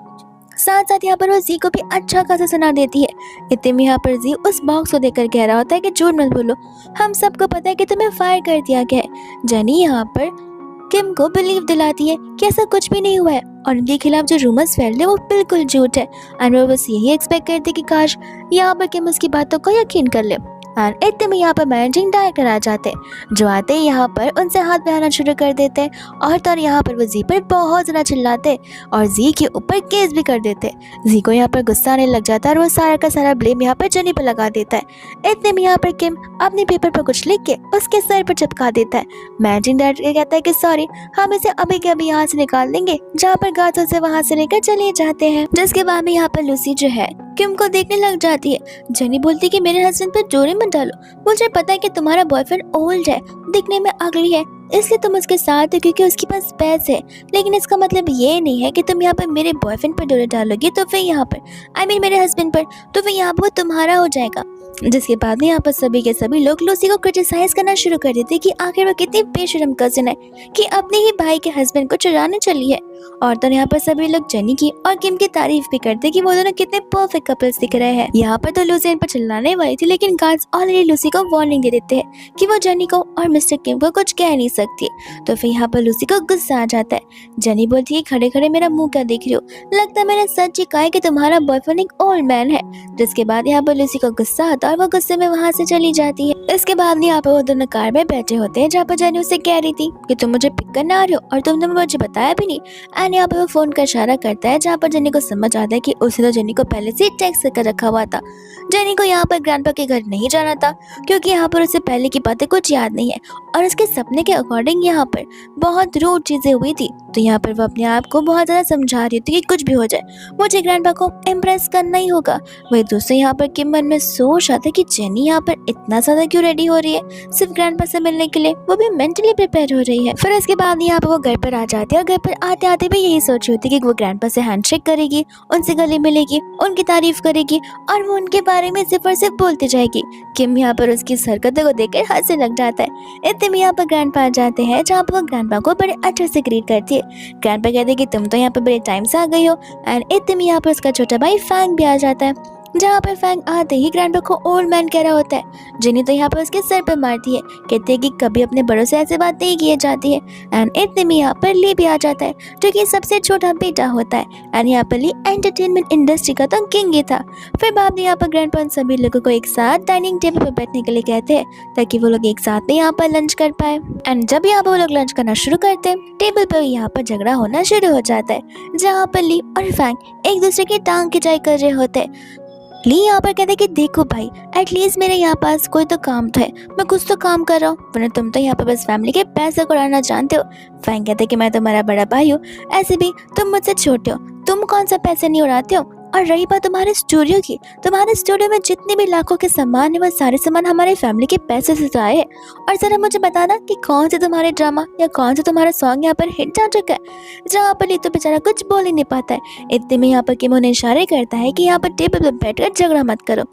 [SPEAKER 1] साथ साथ यहाँ पर वो जी को भी अच्छा खासा सुना देती है। इतने में यहाँ पर जी उस बॉक्स को देखकर कह रहा होता है कि झूठ मत बोलो, हम सबको पता है कि तुम्हें फायर कर दिया गया है। जेनी यहाँ पर किम को बिलीव दिलाती है कि ऐसा कुछ भी नहीं हुआ है और उनके खिलाफ जो रूमर्स फैल रहे वो बिल्कुल झूठ है। और वो बस यही एक्सपेक्ट करती कि काश यहाँ पर किम उसकी बातों को यकीन कर ले। और इतने में यहाँ पर मैनेजिंग डायरेक्टर आ जाते हैं, जो आते ही यहाँ पर उनसे हाथ मिलाना शुरू कर देते हैं। और तो यहाँ पर वो जी पर बहुत ज़्यादा चिल्लाते और जी के ऊपर केस भी कर देते। जी को यहाँ पर गुस्सा आने लग जाता है और वो सारा का सारा ब्लेम यहाँ पर जेनी पर लगा देता है। इतने में यहाँ पर किम अपने पेपर पर कुछ लिख के उसके सर पर चिपका देता है। मैनेजिंग डायरेक्टर कहता है कि सॉरी, हम इसे अभी के अभी यहाँ से निकाल देंगे। जहाँ पर गार्ड्स उसे वहाँ से लेकर चले जाते हैं। जिसके बाद में यहाँ पर लूसी जो है किम को देखने लग जाती है। जेनी बोलती है कि मेरे हस्बैंड पर जोरे मत डालो, मुझे पता है कि तुम्हारा बॉयफ्रेंड ओल्ड है, दिखने में अगली है, इसलिए तुम उसके साथ हो क्योंकि उसके पास पैसे है। लेकिन इसका मतलब ये नहीं है कि तुम यहाँ पर मेरे बॉयफ्रेंड पर डोरे डालोगी तो फिर यहाँ पर मेरे हस्बैंड पर, तो फिर यहाँ पर वो तुम्हारा हो जाएगा। जिसके बाद में यहाँ पर सभी के सभी लोग लूसी को क्रिटिसाइज करना शुरू कर देते कि आखिर वो कितनी बेशरम कजिन है कि अपने ही भाई के हस्बैंड को चुराने चली है। और तो यहाँ पर सभी लोग जेनी की और किम की तारीफ भी करते कि वो दोनों कितने परफेक्ट कपल्स दिख रहे हैं। यहाँ पर तो लूसी इन पर चिल्लाने वाली थी, लेकिन गार्ड्स ऑलरेडी लूसी को वार्निंग दे देते हैं कि वो जेनी को और मिस्टर किम को कुछ कह नहीं सकती। तो फिर यहाँ पर लूसी को गुस्सा आ जाता है। जेनी बोलती है खड़े खड़े मेरा मुंह क्या देख रही हो, लगता है मैंने सच ही कहा है कि तुम्हारा बॉयफ्रेंड एक ओल्ड मैन है। जिसके बाद यहाँ पर लूसी को गुस्सा आता है और वो गुस्से में वहाँ से चली जाती है। इसके बाद यहाँ पर वो दोनों कार में बैठे होते हैं, जहाँ पर जेनी उसे कह रही थी कि तुम मुझे पिक करने आ रहे हो और तुमने मुझे बताया भी नहीं। एंड यहाँ पर वो फोन का इशारा करता है, जहाँ पर जेनी को समझ आता है कि उसे तो जेनी को पहले से टेक्स्ट कर रखा हुआ था। जेनी को यहाँ पर ग्रैंडपा के घर नहीं जाना था क्योंकि यहाँ पर उसे पहले की बातें कुछ याद नहीं है और उसके सपने के अकॉर्डिंग यहाँ पर बहुत रूड चीजें हुई थी। तो यहाँ पर वो अपने आप को बहुत ज्यादा समझा रही थी कि कुछ भी हो जाए मुझे ग्रैंडपा को इम्प्रेस करना ही होगा। वही दोस्तों यहाँ पर किम मन में सोच रहा था कि जेनी यहाँ पर इतना ज्यादा क्यों रेडी हो रही है सिर्फ ग्रैंडपा से मिलने के लिए, वो भी मेंटली प्रिपेयर हो रही है। फिर इसके बाद यहाँ पर वो घर पर आ जाती है और घर पर आते आते भी यही सोच रही होती कि वो ग्रैंडपा से हैंडशेक करेगी, उनसे गले मिलेगी, उनकी तारीफ करेगी और वो उनके बारे में सिर्फ और सिर्फ बोलती जाएगी। किम यहाँ पर उसकी हरकतों को देखकर हंसने लग जाता है। इतने में यहाँ पर ग्रैंडपा आ जाते हैं, जहाँ पर वो ग्रैंडपा को बड़े अच्छे से ग्रीट करती है। ग्रैंडपा कहते हैं कि तुम तो यहाँ पर बड़े टाइम से आ गई हो। एंड इतने में यहाँ पर उसका छोटा भाई फैंग भी आ जाता है, जहाँ पर फैंग आते ही ग्रैंडपा को ओल्ड मैन कह रहा होता है। जिन्हें तो यहाँ पर उसके सर पर मारती है, कहते हैं कि कभी अपने बड़ों से ऐसे बात नहीं की जाती है। एंड इतने में यहाँ पर ली भी आ जाता है, जो कि सबसे छोटा बेटा होता है। एंड यहाँ पर ली एंटरटेनमेंट इंडस्ट्री का तो किंग ही था। फिर बाद में यहाँ पर ग्रैंडपा सभी लोगों को एक साथ डाइनिंग टेबल पर बैठने के लिए कहते हैं ताकि वो लोग एक साथ में यहाँ पर लंच कर पाए। एंड जब यहाँ पर वो लोग लंच करना शुरू करते हैं, टेबल पर यहाँ पर झगड़ा होना शुरू हो जाता है, जहाँ पर ली और फैंग एक दूसरे की टांग खिंचाई कर रहे होते हैं। ली यहाँ पर कहते कि देखो भाई, एटलीस्ट मेरे यहाँ पास कोई तो काम तो है, मैं कुछ तो काम कर रहा हूँ, वरना तुम तो यहाँ पर बस फैमिली के पैसे को उड़ाना जानते हो। फैंग कहते कि मैं तुम्हारा बड़ा भाई हूँ, ऐसे भी तुम मुझसे छोटे हो, तुम कौन सा पैसे नहीं उड़ाते हो। और रही बात तुम्हारे स्टूडियो की, तुम्हारे स्टूडियो में जितने भी लाखों के सामान है वो सारे सामान हमारे फैमिली के पैसे से तो आए हैं। और जरा मुझे बताना कि कौन से तुम्हारे ड्रामा या कौन से तुम्हारा सॉन्ग यहाँ पर हिट जा चुका है, जहाँ पर तो बेचारा कुछ बोल ही नहीं पाता है। इतने में यहाँ पर किम उन्हें इशारे करता है कि यहाँ पर टेबल पर बैठकर झगड़ा मत करो,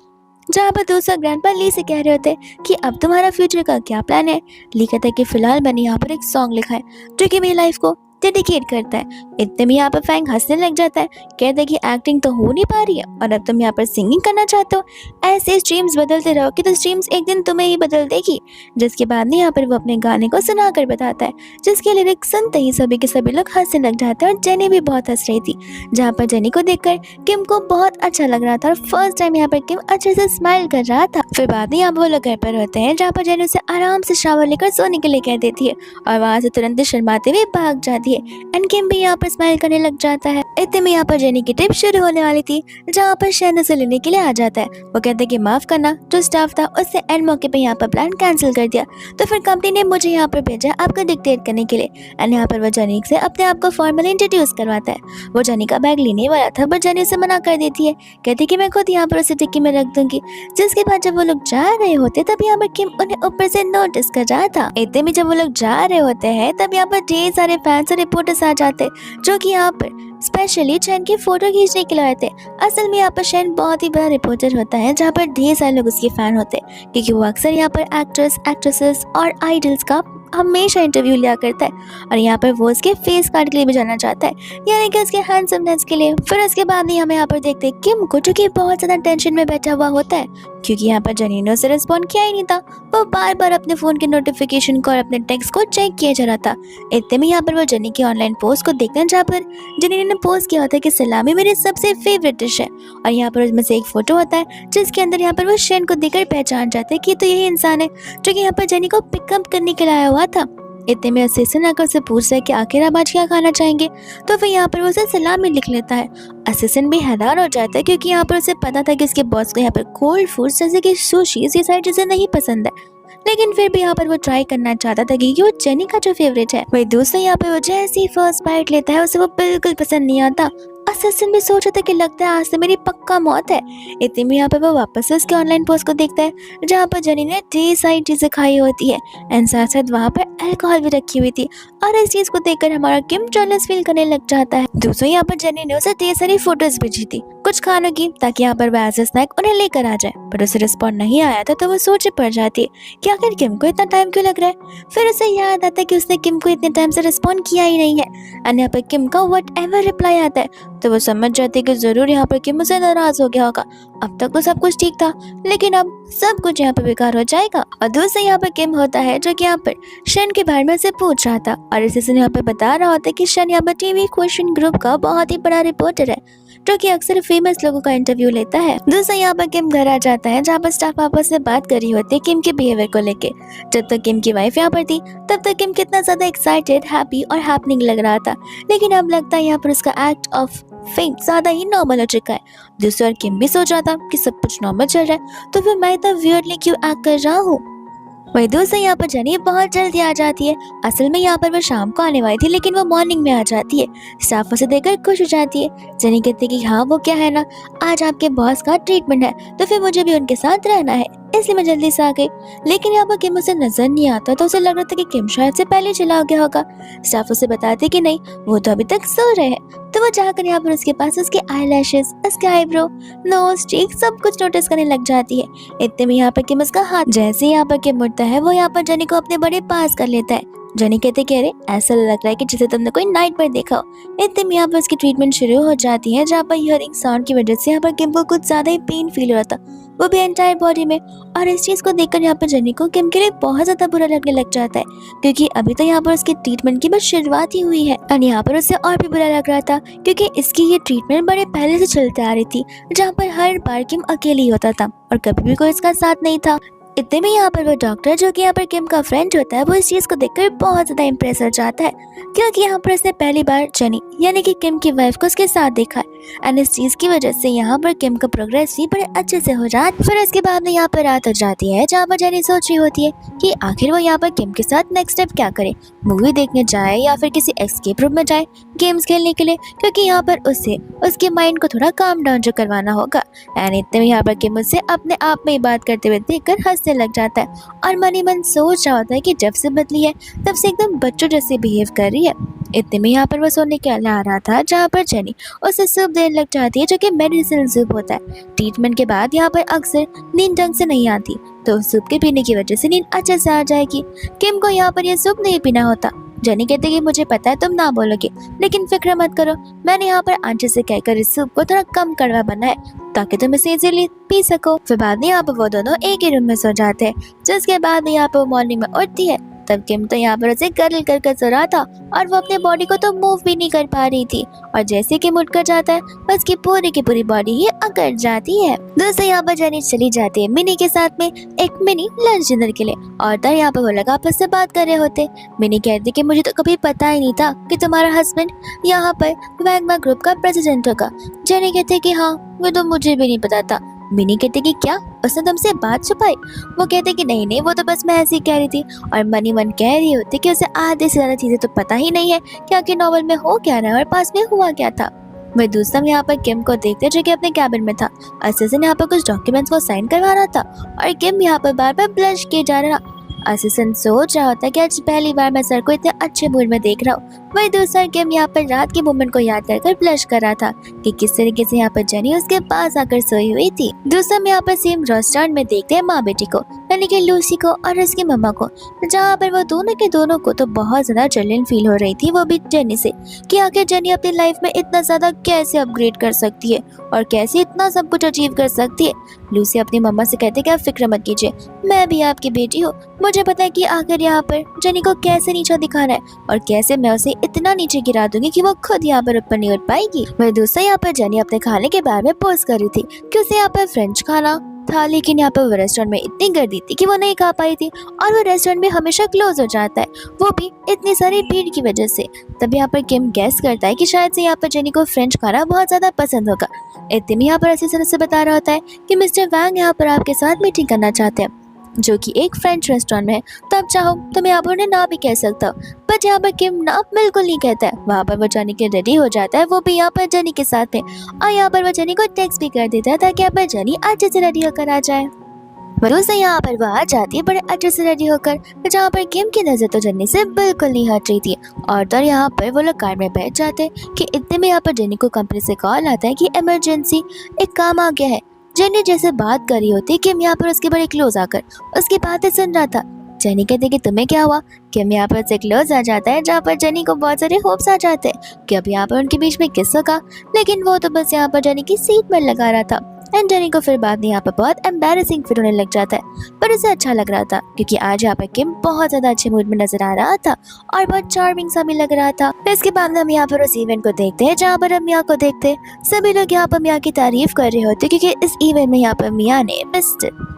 [SPEAKER 1] जहाँ पर दूसरा ग्रैंडपा ली से कह रहे होते हैं कि अब तुम्हारा फ्यूचर का क्या प्लान है। ली कहता है कि फिलहाल मैंने यहाँ पर एक सॉन्ग लिखा है जो कि मेरी लाइफ को डेडिकेट करता है। इतने में यहाँ पर फैंग हंसने लग जाता है, कहते हैं कि एक्टिंग तो हो नहीं पा रही है और अब तुम यहाँ पर सिंगिंग करना चाहते हो, ऐसे स्ट्रीम्स बदलते रहोगे तो स्ट्रीम्स एक दिन तुम्हें ही बदल देगी। जिसके बाद में यहाँ पर वो अपने गाने को सुनाकर बताता है, जिसके लिरिक्स सुनते ही सभी के सभी लोग हंसने लग जाते हैं और जेनी भी बहुत हंस रही थी। जहाँ पर जेनी को देखकर किम को बहुत अच्छा लग रहा था और फर्स्ट टाइम यहाँ पर किम अच्छे से स्माइल कर रहा था। फिर बाद में यहाँ पर वो लोग घर पर होते हैं, जहाँ पर जेनी उसे आराम से शावर लेकर सोने के लिए कह देती है और वहाँ से तुरंत शर्माते हुए भाग जाती जाती है एंड किम भी यहाँ पर स्माइल करने लग जाता है। इतने में यहाँ पर जेनी की ट्रिप शुरू होने वाली थी, जहाँ पर शैन उसे लेने के लिए आ जाता है। वो कहते हैं कि माफ करना, जो स्टाफ था उससे एंड मौके पे यहाँ पर प्लान कैंसिल कर दिया, तो फिर कंपनी ने मुझे यहाँ पर भेजा आपको डिक्टेट करने के लिए। एंड यहाँ पर वो जेनी से अपने आप को फॉर्मली इंट्रोड्यूस करवाता है। वो जेनी का बैग लेने वाला था बट जेनी उसे मना कर देती है, कहती कि मैं खुद यहाँ पर उसे डिक्की में रख दूंगी। जिसके बाद जब वो लोग जा रहे होते तब यहाँ पर किम उन्हें ऊपर से नोटिस कर रहा था। इतने में जब वो लोग जा रहे होते हैं तब यहाँ पर ढेर सारे फैंस और रिपोर्टर्स आ जाते हैं, जो कि यहाँ पर स्पेशली शैन की फोटो खींचने के लिए आए थे। असल में यहाँ पर शैन बहुत ही बड़ा रिपोर्टर होता है, जहाँ पर ढेर सारे लोग उसके फैन होते हैं, क्योंकि वो अक्सर यहाँ पर एक्ट्रेस, एक्ट्रेसेस और आइडल्स का हमेशा इंटरव्यू लिया करता है और यहाँ पर वो उसके फेस कार्ड के लिए भी जाना चाहता है, यानी कि उसके हैंडसमनेस के लिए। फिर उसके बाद ही हमें यहाँ पर देखते हैं किम को, जो कि बहुत ज्यादा टेंशन में बैठा हुआ होता है, क्योंकि यहाँ पर जेनी ने उसे रिस्पॉन्ड किया ही नहीं था। वो बार बार अपने फोन के नोटिफिकेशन को और अपने टेक्स्ट को चेक किया जा रहा था। इतने में यहाँ पर वो जेनी की ऑनलाइन पोस्ट को देखते हैं, जहाँ पर जेनी ने पोस्ट किया होता है कि सलामी मेरी सबसे फेवरेट डिश है, और यहाँ पर उसमें से एक फोटो होता है जिसके अंदर यहाँ पर वो शैन को देखकर पहचान जाते हैं कि तो यही इंसान है जो कि यहाँ पर जेनी को पिकअप करने के लिए आया हुआ था। इतने में असिस्टेंट आकर उसे पूछता है कि आखिर आप आज क्या खाना चाहेंगे, तो फिर यहाँ पर वो उसे सलामी लिख लेता है। असिस्टेंट भी हैरान हो जाता है, क्योंकि यहाँ पर उसे पता था कि उसके बॉस को यहाँ पर कोल्ड फूड्स जैसे कि सुशी ये सारी चीजें नहीं पसंद है, लेकिन फिर भी यहाँ पर वो ट्राई करना चाहता था क्योंकि वो जेनी का जो फेवरेट है। वही दूसरा यहाँ पर वो जैसे ही फर्स्ट बाइट लेता है उसे वो बिल्कुल पसंद नहीं आता। असिस्टेंट भी सोच रहा था कि लगता है आज से मेरी पक्का मौत है। इतने में यहाँ पर वो वापस से उसके ऑनलाइन पोस्ट को देखता है, जहाँ पर जेनी ने ढेर सारी चीजें खाई होती है एंड साथ साथ वहाँ पर अल्कोहल भी रखी हुई थी, और इस चीज को देखकर हमारा किम जेलस फील करने लग जाता है। दूसरों यहाँ पर जेनी ने उसे ढेर सारी फोटोज भेजी थी कुछ खानों की, ताकि यहाँ पर वह एज स्नैक उन्हें लेकर आ जाए, पर उसे रिस्पॉन्ड नहीं आया था। तो वो सोचे पड़ जाती है कि आखिर किम को इतना टाइम क्यों लग रहा है। फिर उसे याद आता है कि उसने किम को इतने टाइम से रिस्पॉन्ड किया ही नहीं है, एंड यहाँ पर किम का वट एवर रिप्लाई आता है, तो वो समझ जाती है कि जरूर यहाँ पर किम मुझसे नाराज हो गया होगा। अब तक तो सब कुछ ठीक था, लेकिन अब सब कुछ यहाँ पर बेकार हो जाएगा। और दूसरे यहाँ पर किम होता है, जो कि यहाँ पर शन के बारे में उसे पूछ रहा था, और इसे यहाँ पर बता रहा होता है कि शन यहाँ पर टीवी क्वेश्चन ग्रुप का बहुत ही बड़ा रिपोर्टर है, जो कि अक्सर फेमस लोगों का इंटरव्यू लेता है। दूसरा यहाँ पर किम घर आ जाता है, जहाँ पर स्टाफ आपस में बात कर रही होती है किम के बिहेवियर को लेके। जब तक किम की वाइफ यहाँ पर थी तब तक किम कितना ज्यादा एक्साइटेड, हैप्पी और हैपनिंग लग रहा था, लेकिन अब लगता है यहाँ पर उसका एक्ट ऑफ फेम ज्यादा ही नॉर्मल हो चुका है। दूसरा किम भी सोच रहा था कि सब कुछ नॉर्मल चल रहा है, तो फिर मैं इतना वियर्डली क्यों एक्ट कर रहा हूँ। वही दूसरा यहाँ पर जेनी बहुत जल्दी आ जाती है। असल में यहाँ पर वो शाम को आने वाली थी, लेकिन वो मॉर्निंग में आ जाती है। स्टाफ उसे देखकर खुश हो जाती है। जेनी कहती है कि हाँ वो क्या है ना, आज आपके बॉस का ट्रीटमेंट है, तो फिर मुझे भी उनके साथ रहना है, इसलिए मैं जल्दी से आ गई। लेकिन यहाँ पर किम उसे नजर नहीं आता, तो उसे लग रहा था कि किम शायद से पहले चला गया होगा। स्टाफ उसे बताते कि नहीं, वो तो अभी तक सो रहे हैं। तो वो जाकर यहाँ पर उसके पास उसके आईलैशेस, उसके आईब्रो, नोज, चीक सब कुछ नोटिस करने लग जाती है। इतने में यहाँ पर किम उसका हाथ जैसे यहाँ पर किम मुड़ता है, वो यहाँ पर जेनी को अपने बड़े पास कर लेता है। जेनी कहते कि अरे ऐसा लग रहा है कि जैसे तुमने कोई नाइट पर देखा हो। इतने में यहाँ पर उसकी ट्रीटमेंट शुरू हो जाती है, जहाँ पर हियरिंग साउंड की वजह से यहाँ पर किम को कुछ ज्यादा ही पेन फील हो रहा था, वो भी एंटायर बॉडी में। और इस चीज को देखकर यहाँ पर जेनी को किम के लिए बहुत ज्यादा बुरा लगने लग जाता है, क्योंकि अभी तो यहाँ पर उसकी ट्रीटमेंट की बस शुरुआत ही हुई है। और यहाँ पर उसे और भी बुरा लग रहा था, क्योंकि इसकी ये ट्रीटमेंट बड़े पहले से चलते आ रही थी, जहाँ पर हर बार किम अकेले ही होता था और कभी भी कोई इसका साथ नहीं था। इतने में यहाँ पर वो डॉक्टर, जो कि यहाँ पर किम का फ्रेंड होता है, वो इस चीज को देखकर बहुत ज्यादा इम्प्रेस हो जाता है, क्योंकि यहाँ पर उसने पहली बार जेनी यानी कि किम की वाइफ को उसके साथ देखा है। एंड इस चीज की वजह से यहाँ पर किम का प्रोग्रेस भी बड़े अच्छे से हो जाता है। फिर इसके बाद में यहाँ पर रात हो जाती है, जहाँ पर जेनी सोच रही होती है कि आखिर वो यहाँ पर किम के साथ नेक्स्ट स्टेप क्या करे, मूवी देखने जाए या फिर किसी एस्केप रूम में जाए गेम्स खेलने के लिए, क्योंकि यहाँ पर उसे उसके माइंड को थोड़ा काम डाउन जो करवाना होगा। एंड इतने में यहाँ पर किम उससे अपने आप में ही बात करते हुए देखकर हंसने लग जाता है, और मन ही मन सोच रहा होता है कि जब से बदली है तब से एकदम बच्चों जैसे बिहेव कर रही है। इतने में यहाँ पर वो सोने के लिए आ रहा था, जहाँ पर जेनी उसे सूप देने लग जाती है, जो कि मेडिसिनल सूप होता है। ट्रीटमेंट के बाद यहाँ पर अक्सर नींद ढंग से नहीं आती, तो सूप के पीने की वजह से नींद अच्छे से आ जाएगी। किम को यहाँ पर यह सूप नहीं पीना होता। जेनी कहती कि मुझे पता है तुम ना बोलोगे, लेकिन फिक्र मत करो, मैंने यहाँ पर आंटी से कहकर इस सूप को थोड़ा कम कड़वा बना है, ताकि तुम इसे इजीली पी सको। फिर बाद में यहाँ पर वो दोनों एक ही रूम में सो जाते हैं, जिसके बाद यहाँ पर मॉर्निंग में उठती है तब किम तो यहाँ पर उसे गर्ल कर कर सो रहा था और वो अपने बॉडी को तो मूव भी नहीं कर पा रही थी। और जैसे कि उठ कर जाता है उसकी पूरी की पूरी बॉडी ही अकड़ जाती है। दोस्तों यहाँ पर जेनी चली जाती है मिनी के साथ में एक मिनी लंच डिनर के लिए और तब यहाँ पर वो लोग आपस से बात कर रहे होते। मिनी कहती कि मुझे तो कभी पता ही नहीं था कि तुम्हारा हस्बैंड यहाँ पर वैगमा ग्रुप का प्रेसिडेंट होगा। जेनी कहते कि हाँ वो तो मुझे भी नहीं पता था। मिनी कहते कि क्या उसने तुमसे बात छुपाई? वो कहते कि नहीं नहीं वो तो बस मैं ऐसे ही कह रही थी। और मनी मन कह रही होती कि उसे आधे से ज्यादा चीजें तो पता ही नहीं है कि आखिर नॉवल में हो क्या रहा है और पास में हुआ क्या था। वह दूसरा यहाँ पर किम को देखते जो कि अपने कैबिन में था। असिस्टेंट यहाँ पर कुछ डॉक्यूमेंट्स को साइन करवा रहा था और किम यहाँ पर बार बार ब्लश किए जा रहा। असिस्टेंट सोच रहा होता कि आज पहली बार मैं सर को इतने अच्छे मूड में देख रहा हूँ। वही दूसरा गेम यहाँ पर रात के मोमेंट को याद कर ब्लश कर रहा था कि किस तरीके से यहाँ पर जेनी उसके पास आकर सोई हुई थी। दूसरा में यहाँ पर सेम रेस्टोरेंट में देखते हैं माँ बेटी को, यानी कि लूसी को और उसकी मम्मा को, जहाँ पर वो दोनों के दोनों को तो बहुत ज्यादा जलन फील हो रही थी, वो भी जेनी से, कि आखिर जेनी अपनी लाइफ में इतना ज्यादा कैसे अपग्रेड कर सकती है और कैसे इतना सब कुछ अचीव कर सकती है। लूसी अपनी मम्मा से कहती है कि आप फिक्र मत कीजिए, मैं भी आपकी बेटी हूँ, मुझे पता है कि आखिर यहाँ पर जेनी को कैसे नीचा दिखाना है और कैसे मैं उसे इतना नीचे गिरा दूंगी कि वो खुद यहाँ पर ऊपर नहीं उठ पाएगी। वही दूसरा यहाँ पर जेनी अपने खाने के बारे में पोस्ट कर रही थी कि उसे यहाँ पर फ्रेंच खाना था, लेकिन यहाँ पर वो रेस्टोरेंट में इतनी गर्दी थी कि वो नहीं खा पाई थी और वो रेस्टोरेंट भी हमेशा क्लोज हो जाता है, वो भी इतनी सारी भीड़ की वजह से। तब यहाँ पर किम गैस करता है कि शायद से यहाँ पर जेनी को फ्रेंच खाना बहुत ज्यादा पसंद होगा। इतने में यहाँ पर ऐसे से बता रहा होता है कि मिस्टर वैंग यहाँ पर आपके साथ मीटिंग करना चाहते हैं, जो कि एक फ्रेंच रेस्टोरेंट में है, तो आप चाहो तो मैं यहाँ पर उन्हें ना भी कह सकता हूँ। बट यहाँ पर किम ना बिल्कुल नहीं कहता है। वहाँ पर वो जाने के रेडी हो जाता है, वो भी यहाँ पर जेनी के साथ में, और यहाँ पर वो जेनी को टेक्स्ट भी कर देता है ताकि यहाँ पर जेनी अच्छे से रेडी होकर आ जाए। भरोसा यहाँ पर वो आ जाती है बड़े अच्छे से रेडी होकर, जहाँ पर किम की नजर तो जेनी से बिल्कुल नहीं हट रही थी। और तो यहाँ पर वो लोग कार में बैठ जाते कि इतने में यहाँ पर जेनी को कंपनी से कॉल आता है कि इमरजेंसी एक काम आ गया है। जेनी जैसे बात कर रही होती किम यहाँ पर उसके बड़े क्लोज आकर उसकी बातें सुन रहा था। जेनी कहती कि तुम्हें क्या हुआ? किम यहाँ पर उससे क्लोज आ जाता है, जहाँ पर जेनी को बहुत सारे होप्स आ जाते हैं कि अब यहाँ पर उनके बीच में किस होगा, लेकिन वो तो बस यहाँ पर जेनी की सीट पर लगा रहा था। एंड जेनी को फिर बाद में यहाँ पर बहुत एम्बैरेसिंग फील होने लग जाता है, पर उसे अच्छा लग रहा था क्योंकि आज यहाँ पर किम बहुत ज्यादा अच्छे मूड में नजर आ रहा था और बहुत चार्मिंग सा भी लग रहा था। इसके बाद हम यहाँ पर उस इवेंट को देखते हैं जहाँ पर हम मिया को देखते हैं। सभी लोग यहाँ पर मिया की तारीफ कर रहे होते क्योंकि इस इवेंट में यहाँ पर मिया ने मिस्टर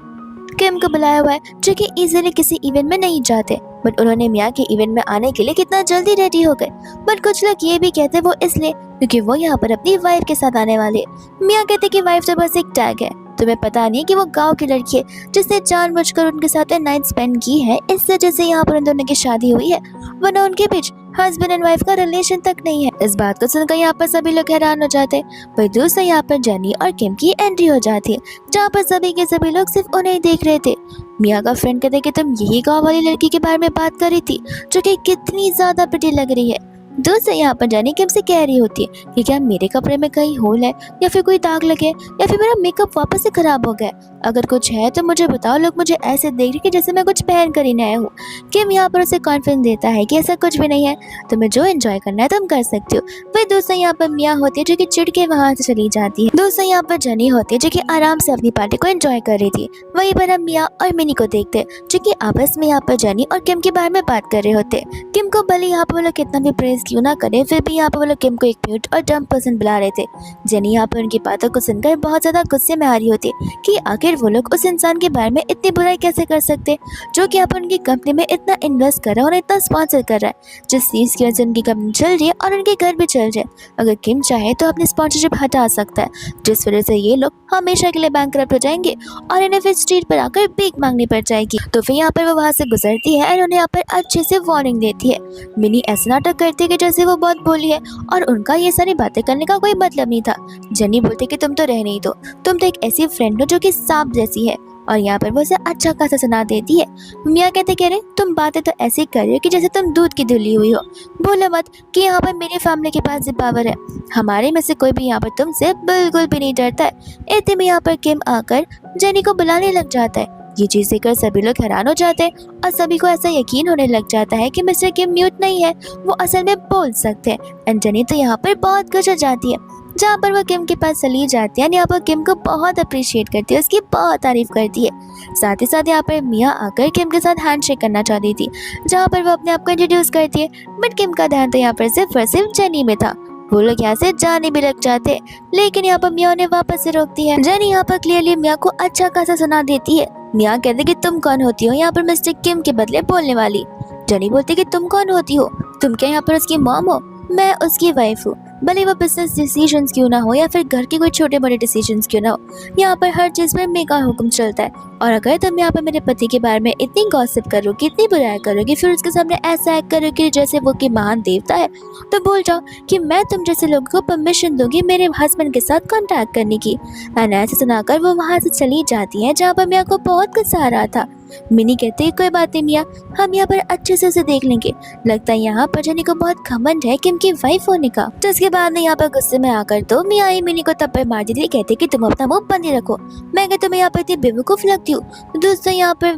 [SPEAKER 1] किम को बुलाया हुआ है, जो कि इजीली किसी इवेंट में नहीं जाते। बट उन्होंने मिया के इवेंट में आने के लिए कितना जल्दी रेडी हो गए। बट कुछ लोग ये भी कहते वो इसलिए क्योंकि वो यहाँ पर अपनी वाइफ के साथ आने वाले। मिया कहते कि वाइफ तो बस एक टैग है, तुम्हें पता नहीं कि वो गांव की लड़की है जिसने जानबूझकर उनके साथ नाइट स्पेंड की है, इस वजह से यहाँ पर उन दोनों की शादी हुई है, वरना उनके बीच हस्बैंड एंड वाइफ का रिलेशन तक नहीं है। इस बात को सुनकर यहाँ पर सभी लोग हैरान हो जाते। वही दूसरे यहाँ पर जेनी और किम की एंट्री हो जाती है, जहाँ पर सभी के सभी लोग सिर्फ उन्हें देख रहे थे। मिया का फ्रेंड कहते कि तुम यही गाँव वाली लड़की के बारे में बात कर रही थी जो कि कितनी ज्यादा प्रिटी लग रही है। दूसरे यहाँ पर जेनी किम से कह रही होती है कि क्या मेरे कपड़े में कहीं होल है या फिर कोई दाग लगे या फिर मेरा मेकअप वापस से खराब हो गया, अगर कुछ है तो मुझे बताओ, लोग मुझे ऐसे देख रहे कि जैसे मैं कुछ पहन कर ही नहीं आया हूँ। किम यहाँ पर उसे कॉन्फिडेंस देता है कि ऐसा कुछ भी नहीं है, तुम्हें जो एंजॉय करना है तुम कर सकते हो। फिर दूसरा यहाँ पर मिया होती है जो कि चिढ़ के वहाँ से चली जाती है। दूसरा यहाँ पर जेनी होती है जो कि आराम से अपनी पार्टी को एंजॉय कर रही थी। वहीं पर हम मिया और मिनी को देखते जो कि आपस में यहाँ पर जेनी और किम के बारे में बात कर रहे होते। किम को भले यहाँ पर वो लोग कितना भी प्रेज क्यों ना करे, फिर भी यहाँ पर वो लोग किम को एक म्यूट और डम पर्सन बुला रहे थे। जेनी यहाँ पर उनकी बातों को सुनकर बहुत ज्यादा गुस्से में आ रही होती कि आखिर वो लोग उस इंसान के बारे में इतनी बुराई कैसे कर सकते जो कि यहाँ पर उनकी कंपनी में इतना इन्वेस्ट कर रहा है और इतना स्पॉन्सर कर रहा है, जिस चीज की वजह से उनकी कंपनी चल रही है और उनके घर भी चल रहे हैं। अगर किम चाहे तो अपनी स्पॉन्सरशिप हटा सकता है, जिस वजह से ये लोग हमेशा के लिए बैंकरप्ट हो जाएंगे और इन्हें फिर स्ट्रीट पर आकर भीख मांगनी पड़ जाएगी। तो फिर यहाँ पर वो वहाँ से गुजरती है और उन्हें यहाँ पर अच्छे से वार्निंग देती है। मिनी ऐसा नाटक करती है कि जैसे वो बहुत बोली है और उनका ये सारी बातें करने का कोई मतलब नहीं था। जेनी बोलती कि तुम तो रह नहीं दो, तुम तो एक ऐसी फ्रेंड हो जो कि सांप जैसी है, और यहाँ पर वो उसे अच्छा खासा सुना देती है। मिया कहते कह रहे तुम बातें तो ऐसी कर रही हो कि जैसे तुम दूध की धुली हुई हो, बोलो मत कि यहाँ पर मेरी फैमिली के पास पावर है, हमारे में से कोई भी यहाँ पर तुमसे बिल्कुल भी नहीं डरता है। इतने में यहाँ पर किम आकर जेनी को बुलाने लग जाता है। ये चीज देखकर सभी लोग हैरान हो जाते हैं और सभी को ऐसा यकीन होने लग जाता है कि मिस्टर किम म्यूट नहीं है, वो असल में बोल सकते हैं। एंड जेनी तो यहाँ पर बहुत गुस्सा जाती है। जहाँ पर वो किम के पास चली जाती है। यहाँ पर किम को बहुत अप्रिशिएट करती है, उसकी बहुत तारीफ करती है। साथ ही साथ यहाँ पर मिया आकर किम के साथ हैंडशेक करना चाहती थी, जहाँ पर वो अपने आप को इंट्रोड्यूस करती है। बट किम का ध्यान तो यहाँ पर सिर्फ और सिर्फ जेनी में था। वो लोग यहाँ से जाने भी लग जाते, लेकिन यहाँ पर मिया उन्हें वापस से रोकती है। जेनी यहाँ पर क्लियरली मिया को अच्छा खासा सुना देती है। मिया कहते कि तुम कौन होती हो यहाँ पर मिस्टर किम के बदले बोलने वाली। जेनी बोलती कि तुम कौन होती हो, तुम क्या यहाँ पर उसकी मॉम हो? मैं उसकी वाइफ हूँ। भले वो बिजनेस डिसीजंस क्यों ना हो या फिर घर के कोई छोटे बड़े डिसीजंस क्यों ना हो, यहाँ पर हर चीज में मेरा हुक्म चलता है। और अगर तुम यहाँ पर मेरे पति के बारे में इतनी गॉसिप करोगी, इतनी बुराई करोगी, फिर उसके सामने ऐसा एक्ट करोगी जैसे वो कि महान देवता है, तो भूल जाओ कि मैं तुम जैसे लोगों को परमिशन दूंगी मेरे हस्बैंड के साथ कॉन्टैक्ट करने की। एंड ऐसे सुनाकर वो वहाँ से चली जाती है, जहाँ पर मिया को बहुत गुस्सा आ रहा था। मिनी कहते हैं कोई बात नहीं मिया, हम यहाँ पर अच्छे से उसे देख लेंगे। लगता है यहाँ पर जेनी को बहुत घमंड है किम की वाइफ होने का। तो इसके बाद में यहाँ पर गुस्से में आकर तो मिया आई मिनी को तब पर मार दी थी, कहते कि तुम अपना मुंह बंद ही रखो, मैं क्या तुम्हें यहाँ पर इतनी बेवकूफ लगती हूँ। दोस्तों यहाँ पर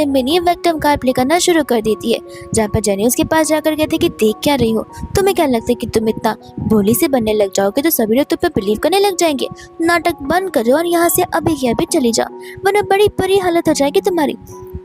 [SPEAKER 1] मिनी विक्टिम कार्ड प्ले करना शुरू कर देती है, जहाँ पर जेनी उसके पास जाकर कहते कि देख क्या रही हो, तुम्हें क्या लगता है कि तुम इतना भोली से बनने लग जाओगे तो सभी लोग तुम पे बिलीव करने लग जाएंगे। नाटक बंद करो और यहाँ से अभी के अभी चली जाओ, वरना बड़ी बुरी हालत हो जाएगी तुम्हारी।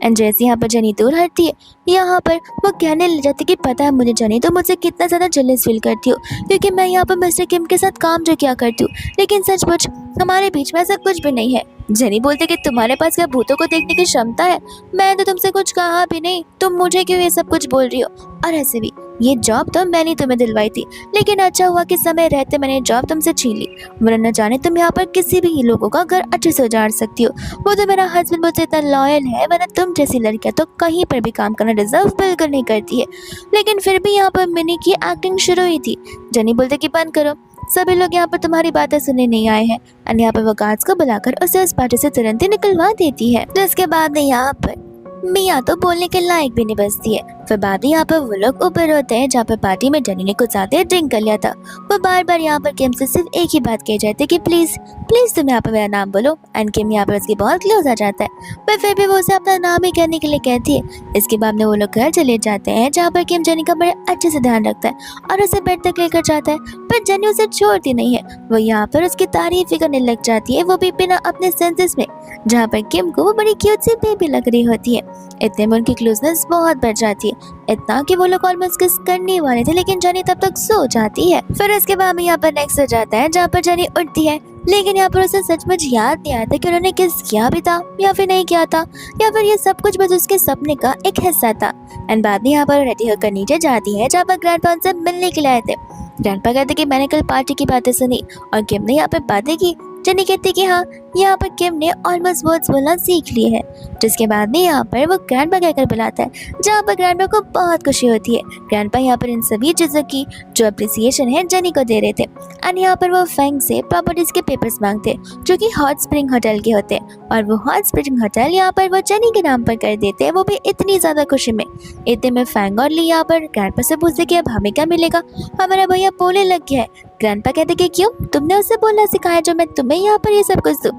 [SPEAKER 1] एंड जैसे यहाँ पर जेनी दूर हटती है, यहाँ पर वो कहने लग जाती कि पता है मुझे जेनी तो मुझसे कितना ज़्यादा जेलस फील करती हो, क्योंकि मैं यहाँ पर मिस्टर किम के साथ काम जो क्या करती हूँ, लेकिन सचमुच हमारे बीच में ऐसा कुछ भी नहीं है। जेनी बोलती कि तुम्हारे पास क्या भूतों को देखने की क्षमता है? मैं तो तुमसे कुछ कहा भी नहीं, तुम मुझे क्यों ये सब कुछ बोल रही हो? और ऐसे भी ये जॉब तो मैंने तुम्हें दिलवाई थी, लेकिन अच्छा हुआ कि समय रहते मैंने जॉब तुमसे छीन ली, वरना न जाने तुम यहाँ पर किसी भी लोगों का घर अच्छे से उजाड़ सकती हो। वो तो मेरा हस्बैंड मुझसे इतना लॉयल है, वरना तुम जैसी लड़कियां तो कहीं पर भी काम करना डिजर्व बिल्कुल नहीं करती है। लेकिन फिर भी यहाँ पर मिनी की एक्टिंग शुरू हुई थी। जेनी बोलते कि बंद करो, सभी लोग यहाँ पर तुम्हारी बातें सुनने नहीं आए हैं। और यहाँ पर वो गार्ड्स को बुलाकर उसे उस पार्टी से तुरंत ही निकलवा देती है। तो इसके बाद यहाँ पर मिया तो बोलने के लायक भी नहीं बचती है। फिर बाद में यहाँ पर वो लोग ऊपर होते हैं, जहाँ पर पार्टी में जेनी ने कुछ ज्यादा ड्रिंक कर लिया था। वो बार बार यहाँ पर किम से सिर्फ एक ही बात कही जाती है कि प्लीज प्लीज तुम यहाँ पर मेरा नाम बोलो। एंड किम यहाँ पर उसकी बहुत क्लोज आ जाता है, पर फिर भी वो उसे अपना नाम ही कहने के लिए कहती है। इसके बाद में वो लोग घर चले जाते हैं, जहाँ पर किम जेनी का बड़े अच्छे से ध्यान रखता है और उसे बेड तक लेकर जाता है, पर जेनी उसे छोड़ती नहीं है। वो यहाँ पर उसकी तारीफ ही करने लग जाती है, वो भी बिना अपने सेंसेस में, जहाँ पर किम को वो बड़ी क्यूट सी बेबी लग रही होती है। इतने में उनकी क्लोजनेस बहुत बढ़ जाती है, इतना कि वो लोग ऑलमोस्ट किस करने वाले थे, लेकिन जेनी तब तक सो जाती है। फिर इसके बाद में यहाँ पर नेक्स्ट हो जाता है, जहाँ पर जेनी उठती है, लेकिन यहाँ पर उसे सचमुच याद नहीं आता कि उन्होंने किस किया भी था या फिर नहीं किया था, या फिर ये सब कुछ बस उसके सपने का एक हिस्सा था। एंड बाद में यहाँ पर रेडी होकर नीचे जाती है, जहाँ पर ग्रैंडपा उनसे मिलने के लिए आए थे। ग्रैंडपा कहते कि मैंने कल पार्टी की बातें सुनी और किम ने यहाँ पर बातें की। जेनी कहती कि हाँ, यहाँ पर किम ने ऑलमोस्ट वर्ड्स बोलना सीख लिए है। जिसके बाद में यहाँ पर वो ग्रैंडपा कहकर बुलाता है, जहाँ पर ग्रैंडपा को बहुत खुशी होती है। ग्रैंडपा यहाँ पर इन सभी चीज़ों की जो अप्रिसिएशन है जेनी को दे रहे थे। एंड यहाँ पर वो फैंग से प्रॉपर्टीज के पेपर्स मांगते, जो कि हॉट स्प्रिंग होटल के होते हैं, और वो हॉट स्प्रिंग होटल यहाँ पर वो जेनी के नाम पर कर देते हैं, वो भी इतनी ज़्यादा खुशी में। इतने में फैंग और ली यहाँ पर ग्रैंडपा से पूछते कि अब हमें क्या मिलेगा, हमारा भैया बोलने लग गया है। ग्रैंडपा कहते कि क्यों, तुमने उसे बोलना सिखाया जो मैं तुम्हें यहाँ पर ये सब कुछ दूँ।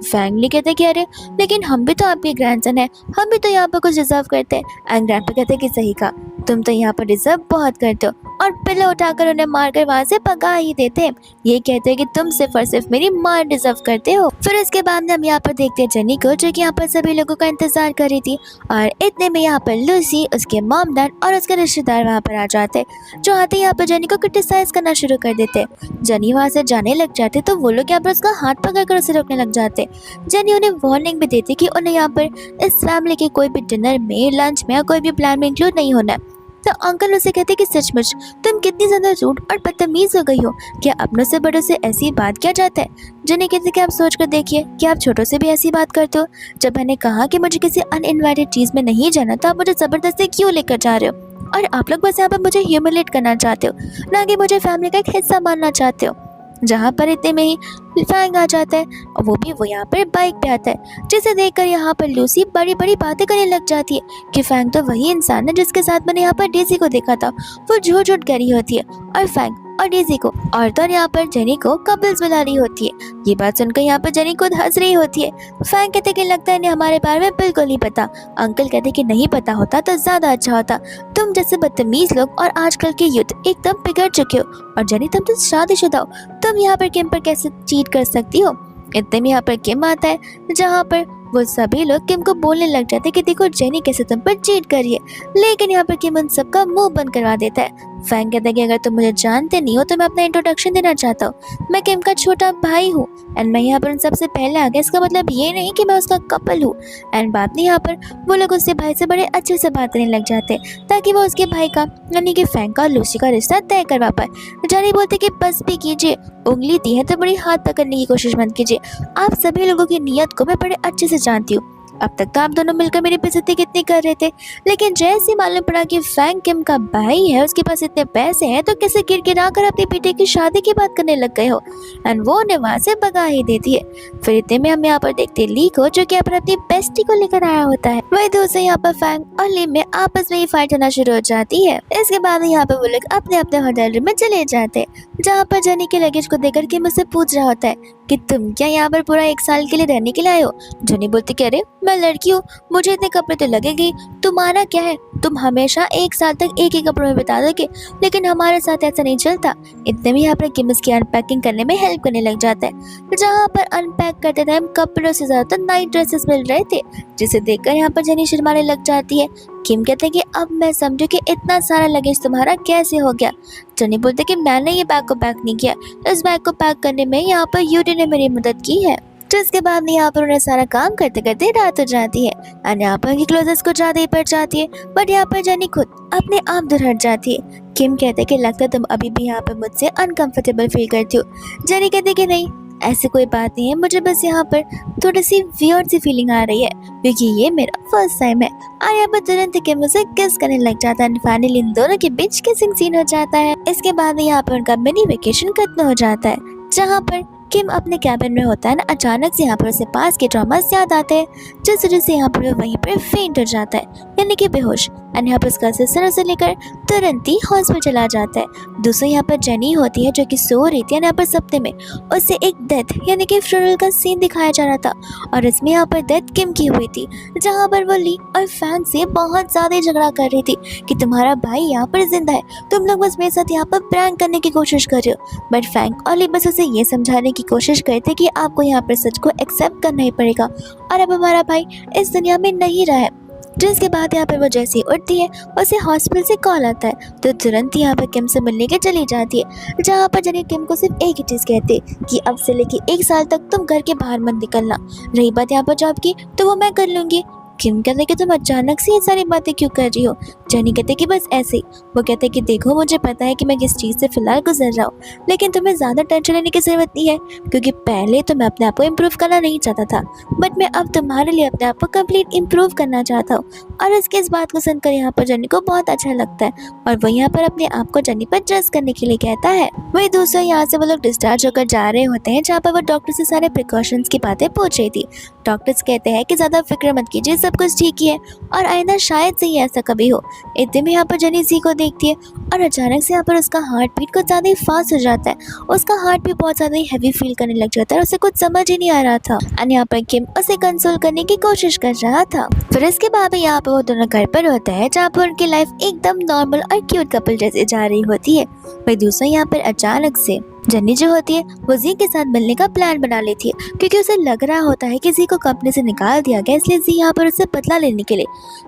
[SPEAKER 1] फैंगली कहते कि अरे लेकिन हम भी तो आपके ग्रैंडसन हैं, हम भी तो यहाँ पर कुछ डिजर्व करते हैं। एंड ग्रैंडपा कहते कि सही कहा, तुम तो यहाँ पर डिजर्व बहुत करते हो, और पिल्लो उठाकर उन्हें मारकर वहाँ से भगा ही देते हैं। ये कहते हैं कि तुम सिर्फ और सिर्फ मेरी मार डिजर्व करते हो। फिर इसके बाद हम यहाँ पर देखते हैं जेनी को, जो कि यहाँ पर सभी लोगों का इंतजार कर रही थी, और इतने में यहाँ पर लूसी, उसके मॉम डैड और उसके रिश्तेदार वहाँ पर आ जाते, जो आते यहाँ पर जेनी को क्रिटिसाइज करना शुरू कर देते। जेनी वहाँ से जाने लग जाते तो वो लोग यहाँ पर उसका हाथ पकड़कर उसे रोकने लग जाते। जेनी उन्हें वार्निंग भी देती कि उन्हें यहाँ पर इस फैमिली के कोई भी डिनर में, लंच में या कोई भी प्लान में इंक्लूड नहीं होना है। तो अंकल उसे कहते कि सचमुच तुम कितनी ज्यादा रूड और बदतमीज हो गई हो, क्या अपनों से बड़ों से ऐसी बात किया जाता है? जेनी कहते कि आप सोच कर देखिए कि आप छोटों से भी ऐसी बात करते हो। जब मैंने कहा कि मुझे किसी अनइनवाइटेड चीज में नहीं जाना, तो आप मुझे जबरदस्ती क्यों लेकर जा रहे हो? और आप लोग बस यहाँ पर मुझे ह्यूमिलेट करना चाहते हो, ना कि मुझे फैमिली का एक हिस्सा मानना चाहते हो। जहाँ पर इतने में ही फैंग आ जाता है, और वो यहाँ पर बाइक पे आता है, जिसे देखकर यहाँ पर लूसी बड़ी बड़ी बातें करने लग जाती है कि फैंग तो वही इंसान है जिसके साथ मैंने यहाँ पर डेजी को देखा था, वो झूठ झूठ करी होती है। और फैंग और डेजी को। औरतों यहाँ पर जेनी को कपल्स बुला रही होती है। ये बात सुनकर यहाँ पर जेनी खुद हंस रही होती है। फैंक कहते कि लगता है इन्हें हमारे बारे में बिल्कुल नहीं पता। अंकल कहते कि नहीं पता होता तो ज्यादा अच्छा होता। तुम जैसे बदतमीज लोग और आजकल के यूथ एकदम बिगड़ चुके हो। और जेनी तुम तो शादीशुदा हो, तुम यहाँ पर किम पर कैसे चीट कर सकती हो। इतने में यहाँ पर किम आता है, जहाँ पर वो सभी लोग किम को बोलने लग जाते हैं कि देखो जेनी कैसे तुम पर चीट कर रही है। लेकिन यहाँ पर किम उन सबका मुंह बंद करवा देता है। फैंग कहता है कि अगर तुम मुझे जानते नहीं हो तो मैं अपना इंट्रोडक्शन देना चाहता हूँ। मैं किम का छोटा भाई हूँ एंड मैं यहाँ पर उन सबसे पहले आ गया। इसका मतलब ये नहीं कि मैं उसका कपल हूँ। एंड बात नहीं, यहाँ पर वो लोग उससे भाई से बड़े अच्छे से बात करने लग जाते हैं ताकि वो उसके भाई का यानी कि फैंग का और लूसी का रिश्ता तय करवा पाए। जानी बोलते कि बस भी कीजिए, उंगली दी है तो बड़ी हाथ पकड़ने की कोशिश मत कीजिए। आप सभी लोगों की नीयत को मैं बड़े अच्छे से जानती हूँ। अब तक तो आप दोनों मिलकर मेरी बेइज्जती कितनी कर रहे थे, लेकिन जैसे ही मालूम पड़ा कि फैंग किम का भाई है, उसके पास इतने पैसे हैं, तो कैसे गिड़गिड़ा कर अपनी बेटे की शादी की बात करने लग गए हो। एंड वो उन्हें वहाँ से भगा ही देती है। फिर इतने में हम यहाँ पर देखते हैं ली को, जो कि यहाँ पर अपनी बेस्टी को लेकर आया होता है। वही दूसरे यहाँ पर फैंग और ली में आपस में ही फाइट होना शुरू हो जाती है। इसके बाद यहाँ पर वो लोग अपने अपने होटल रूम में चले जाते हैं, जहाँ पर जेनी के लगेज को देखकर किम उससे पूछ रहा होता है कि तुम क्या यहाँ पर पूरा 1 साल के लिए रहने के लिए आए हो। जेनी बोलती कि अरे मैं लड़की हूँ, मुझे इतने कपड़े तो लगेंगे, तुम्हारा क्या है, तुम हमेशा 1 साल तक एक ही कपड़ों में बिता दोगे, लेकिन हमारे साथ ऐसा नहीं चलता। इतने में यहाँ पर किम उसकी अनपैकिंग करने में हेल्प करने लग जाता है। जहाँ पर अनपैक करते टाइम कपड़ों से ज्यादातर नाइट ड्रेसेस मिल रहे थे, जिसे देखकर यहाँ पर जेनी शर्माने लग जाती है। किम कहते हैं कि अब मैं समझू कि इतना सारा लगेज तुम्हारा कैसे हो गया। जेनी बोलते कि मैंने ये बैग को पैक नहीं किया, इस बैग को पैक करने में यहाँ पर यूडी ने मेरी मदद की है। जिसके बाद यहाँ पर उन्हें सारा काम करते करते रात हो जाती है और यहाँ पर उनकी क्लोजेस को ज्यादा ही पड़ जाती है। बट यहाँ पर जेनी खुद अपने आप दूर हट जाती है। किम कहते हैं कि लगता है तुम अभी भी यहाँ पर मुझसे अनकंफर्टेबल फील करती हो। जेनी कहते हैं कि नहीं, ऐसी कोई बात नहीं है, मुझे बस यहाँ पर थोड़ी सी वियर्ड सी फीलिंग आ रही है क्योंकि ये मेरा फर्स्ट टाइम है। और यहाँ पर तुरंत किम मुझे किस करने लग जाता है। फाइनली इन दोनों के बीच किसिंग सीन हो जाता है। इसके बाद यहाँ पर उनका मिनी वेकेशन खत्म हो जाता है, जहाँ पर किम अपने कैबिन में होता है ना, अचानक से यहाँ पर उसे पास के ड्रामास याद आते हैं, जिस वजह से यहाँ पर वो वहीं पर फेंट हो जाता है यानी कि बेहोश। और यहाँ पर उसका सिस्टर उसे लेकर तुरंत ही हॉस्पिटल चला जाता है। दूसरी यहाँ पर जेनी होती है जो कि सो रही थी। यहाँ पर सपने में उससे एक डेथ यानी कि फ्यूनरल का सीन दिखाया जा रहा था और इसमें यहाँ पर डेथ किम की हुई थी, जहाँ पर वो ली और फैंग से बहुत ज्यादा झगड़ा कर रही थी कि तुम्हारा भाई यहाँ पर जिंदा है, तुम लोग बस मेरे साथ यहाँ पर प्रैंक करने की कोशिश कर रहे हो। बट फैंग और ली बस उसे ये समझाने की कोशिश करते कि आपको यहाँ पर सच को एक्सेप्ट करना ही पड़ेगा और अब हमारा भाई इस दुनिया में नहीं रहा है। जिसके बाद यहाँ पर वो जैसे ही उठती है, उसे हॉस्पिटल से कॉल आता है तो तुरंत यहाँ पर किम से मिलने के चली जाती है, जहाँ पर जेनी किम को सिर्फ एक ही चीज़ कहते कि अब से लेके 1 साल तक तुम घर के बाहर मत निकलना। रही बात यहाँ पर जॉब की तो वो मैं कर लूँगी। किम कहते कि तुम अचानक से ये सारी बातें क्यों कर रही हो। जेनी कहते कि बस ऐसे ही। वो कहते कि देखो मुझे पता है कि मैं किस चीज़ से फिलहाल गुजर रहा हूँ, लेकिन तुम्हें ज़्यादा टेंशन लेने की ज़रूरत नहीं है क्योंकि पहले तो मैं अपने आप को इम्प्रूव करना नहीं चाहता था, बट मैं अब तुम्हारे लिए अपने आप को कंप्लीट इम्प्रूव करना चाहता हूँ। और इसके इस बात को सुनकर यहाँ पर जेनी को बहुत अच्छा लगता है और वो यहाँ पर अपने आप को जेनी पर जज करने के लिए कहता है। वही दूसरा यहाँ से वो लोग डिस्चार्ज होकर जा रहे होते हैं, जहाँ पर वो डॉक्टर से सारे प्रिकॉशंस की बातें पूछ रही थी। डॉक्टर्स कहते हैं कि ज़्यादा फिक्र मत कीजिए, सब कुछ ठीक ही है और आइंदा शायद से ही ऐसा कभी हो। इतने में यहाँ पर जेनी जी को देखती है और अचानक से यहाँ पर उसका हार्ट बीट कुछ ज़्यादा ही फास्ट हो जाता है। उसका हार्ट भी बहुत ज़्यादा ही हैवी फील करने लग जाता है और उसे कुछ समझ ही नहीं आ रहा था। और यहाँ पर किम उसे कंसोल करने की कोशिश कर रहा था। फिर इसके बाद यहाँ पर वो दोनों घर पर होता है, जहाँ पर उनकी लाइफ एकदम नॉर्मल और क्यूट कपल जैसे जा रही होती है। वही दूसरा यहाँ पर अचानक से जेनी जो होती है वो जी के साथ मिलने का प्लान बना लेती है क्योंकि उसे लग रहा होता है कि जी को कंपनी से निकाल दिया गया, इसलिए जी यहाँ पर उससे बदला लेने के लिए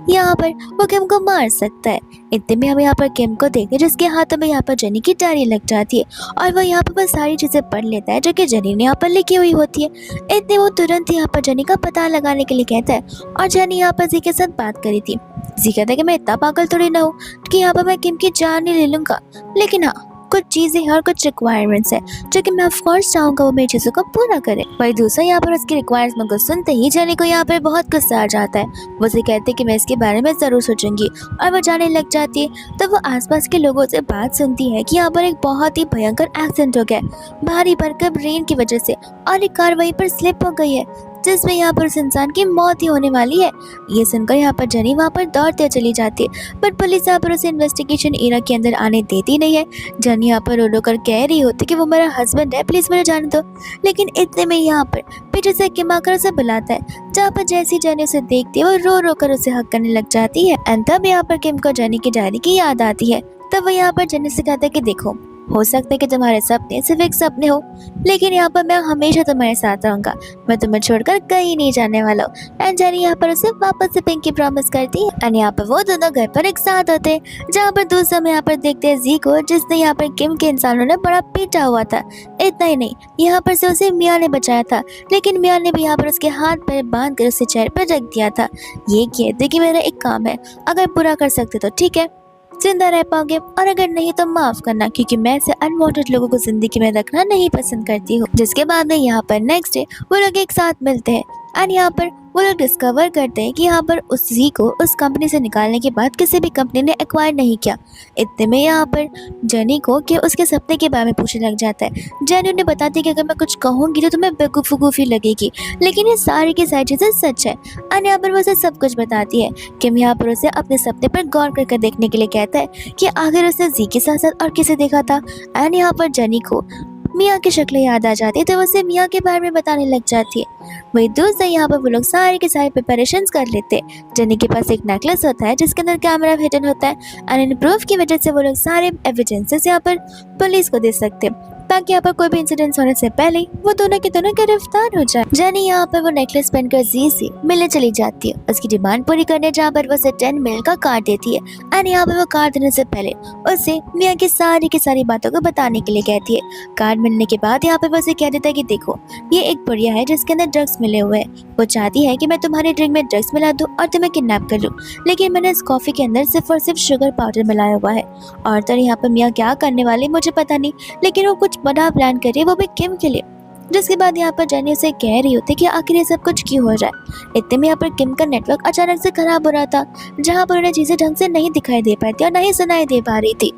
[SPEAKER 1] यहाँ पर वो किम को मार सकता है। इतने में हम यहाँ पर किम को देखते हैं जिसके हाथों में यहाँ पर जेनी की डायरी लग जाती है और वह यहाँ पर बस सारी चीजें पढ़ लेता है जो कि जेनी ने यहाँ पर लिखी हुई होती है। इतने वो तुरंत यहाँ पर जेनी का पता लगाने के लिए कहता है और जेनी यहाँ पर जी के साथ बात करी थी। जी कहता है कि मैं इतना पागल थोड़ी ना हूँ कि यहाँ पर मैं किम की जान नहीं ले लूंगा, लेकिन हाँ कुछ चीजें हैं और कुछ रिक्वायरमेंट्स है जो कि मैं ऑफ कोर्स चाहूंगा वो मेरी चीजों को पूरा करे। वही दूसरा यहाँ पर उसकी रिक्वायरमेंट को सुनते ही जेनी को यहाँ पर बहुत गुस्सा आ जाता है। वो उसे कहते कि मैं इसके बारे में जरूर सोचूंगी और वो जाने लग जाती है। तब वो आसपास के लोगों से बात सुनती है कि यहाँ पर एक बहुत ही भयंकर एक्सीडेंट हो गया है भारी भरकम रेन की वजह से और एक कार वहीं पर स्लिप हो गई है, जिसमें यहाँ पर उस इंसान की मौत ही होने वाली है। ये सुनकर यहाँ पर जनी वहाँ पर दौड़ते चली जाती है, बट पुलिस यहाँ पर उसे इन्वेस्टिगेशन एरिया के अंदर आने देती नहीं है। जनी यहाँ पर रो रो कर कह रही होती कि वो मेरा हस्बैंड है, प्लीज मुझे जाने दो। लेकिन इतने में यहाँ पर पीछे से किम आकर उसे बुलाता है, जहाँ पर जैसी जनी उसे देखती है वो रो रो कर उसे हक करने लग जाती है। एंड तब यहाँ पर किम को जनी की डायरी की याद आती है। तब वो यहाँ पर जनी से कहता है कि देखो, हो सकता है कि तुम्हारे सपने सिर्फ एक सपने हो, लेकिन यहाँ पर मैं हमेशा तुम्हारे साथ रहूंगा, मैं तुम्हें छोड़कर कहीं नहीं जाने वाला हूँ। एंड जेनी यहाँ पर उसे वापस से पिंक की प्रॉमिस करती है। एंड यहाँ पर वो दोनों घर पर एक साथ होते हैं, जहाँ पर दूसरा में यहाँ पर देखते हैं जी को, जिसने यहाँ पर किम के इंसानों ने बड़ा पीटा हुआ था। इतना ही नहीं, यहाँ पर से उसे मिया ने बचाया था, लेकिन मिया ने भी यहाँ पर उसके हाथ पैर बांध कर उसे चेयर पर रख दिया था। ये कहते कि मेरा एक काम है, अगर पूरा कर सकते तो ठीक है, जिंदा रह पाओगे, और अगर नहीं तो माफ करना, क्योंकि मैं ऐसे अनवांटेड लोगों को जिंदगी में रखना नहीं पसंद करती हूँ। जिसके बाद में यहाँ पर नेक्स्ट डे वो लोग एक साथ मिलते हैं। एंड यहाँ पर वो लोग डिस्कवर करते हैं कि यहाँ पर उस जी को उस कंपनी से निकालने के बाद किसी भी कंपनी ने एक्वायर नहीं किया। इतने में यहाँ पर जेनी को कि उसके सपने के बारे में पूछने लग जाता है। जेनी उन्हें बताती है कि अगर मैं कुछ कहूँगी तो तुम्हें बेवकूफ़ी लगेगी, लेकिन ये सारी की सारी चीज़ें सच है। एंड यहाँ पर वो उसे सब कुछ बताती है कि यहाँ पर उसे अपने सपने पर गौर करके देखने के लिए कहता है कि आखिर उसने जी के साथ साथ और किसे देखा था। एंड यहाँ पर जेनी को मिया की शक्ल याद आ जाती है, तो वो उसे मिया के बारे में बताने लग जाती है। वही दूसरे यहाँ पर वो लोग सारे के सारे प्रिपरेशंस कर लेते हैं। जेनी के पास एक नेकलेस होता है जिसके अंदर कैमरा हिडन होता है, एंड इन प्रूफ की वजह से वो लोग सारे एविडेंसेस यहाँ पर पुलिस को दे सकते हैं, ताकि यहाँ पर कोई भी इंसिडेंट होने से पहले वो दोनों के दोनों गिरफ्तार हो जाए। जेनी यहाँ पर वो नेकलेस पहनकर जी से मिलने चली जाती है, उसकी डिमांड पूरी करने, जहाँ पर वो उसे 10 मिल का कार्ड देती है। एंड यहाँ पर वो कार्ड देने से पहले उसे मिया की सारी बातों को बताने के लिए कहती है। कार्ड मिलने के बाद यहाँ पर वो उसे कह देता है कि देखो, ये एक बढ़िया है जिसके अंदर ड्रग्स मिले हुए हैं। वो चाहती है कि मैं तुम्हारी ड्रिंक में ड्रग्स मिला दूं और तुम्हें किडनैप कर लूं, लेकिन मैंने इस कॉफी के अंदर सिर्फ और सिर्फ शुगर पाउडर मिलाया हुआ है। और तो यहाँ पर मिया क्या करने वाली मुझे पता नहीं, लेकिन वो कुछ बड़ा प्लान कर रही है, वो भी किम के लिए। जिसके बाद यहाँ पर जेनी उसे कह रही होती कि आखिर ये सब कुछ क्यों हो रहा है। इतने में यहाँ पर किम का नेटवर्क अचानक से खराब हो रहा था, जहाँ पर उन्हें चीजें ढंग से नहीं दिखाई दे पाई थी और नहीं सुनाई दे पा रही थी।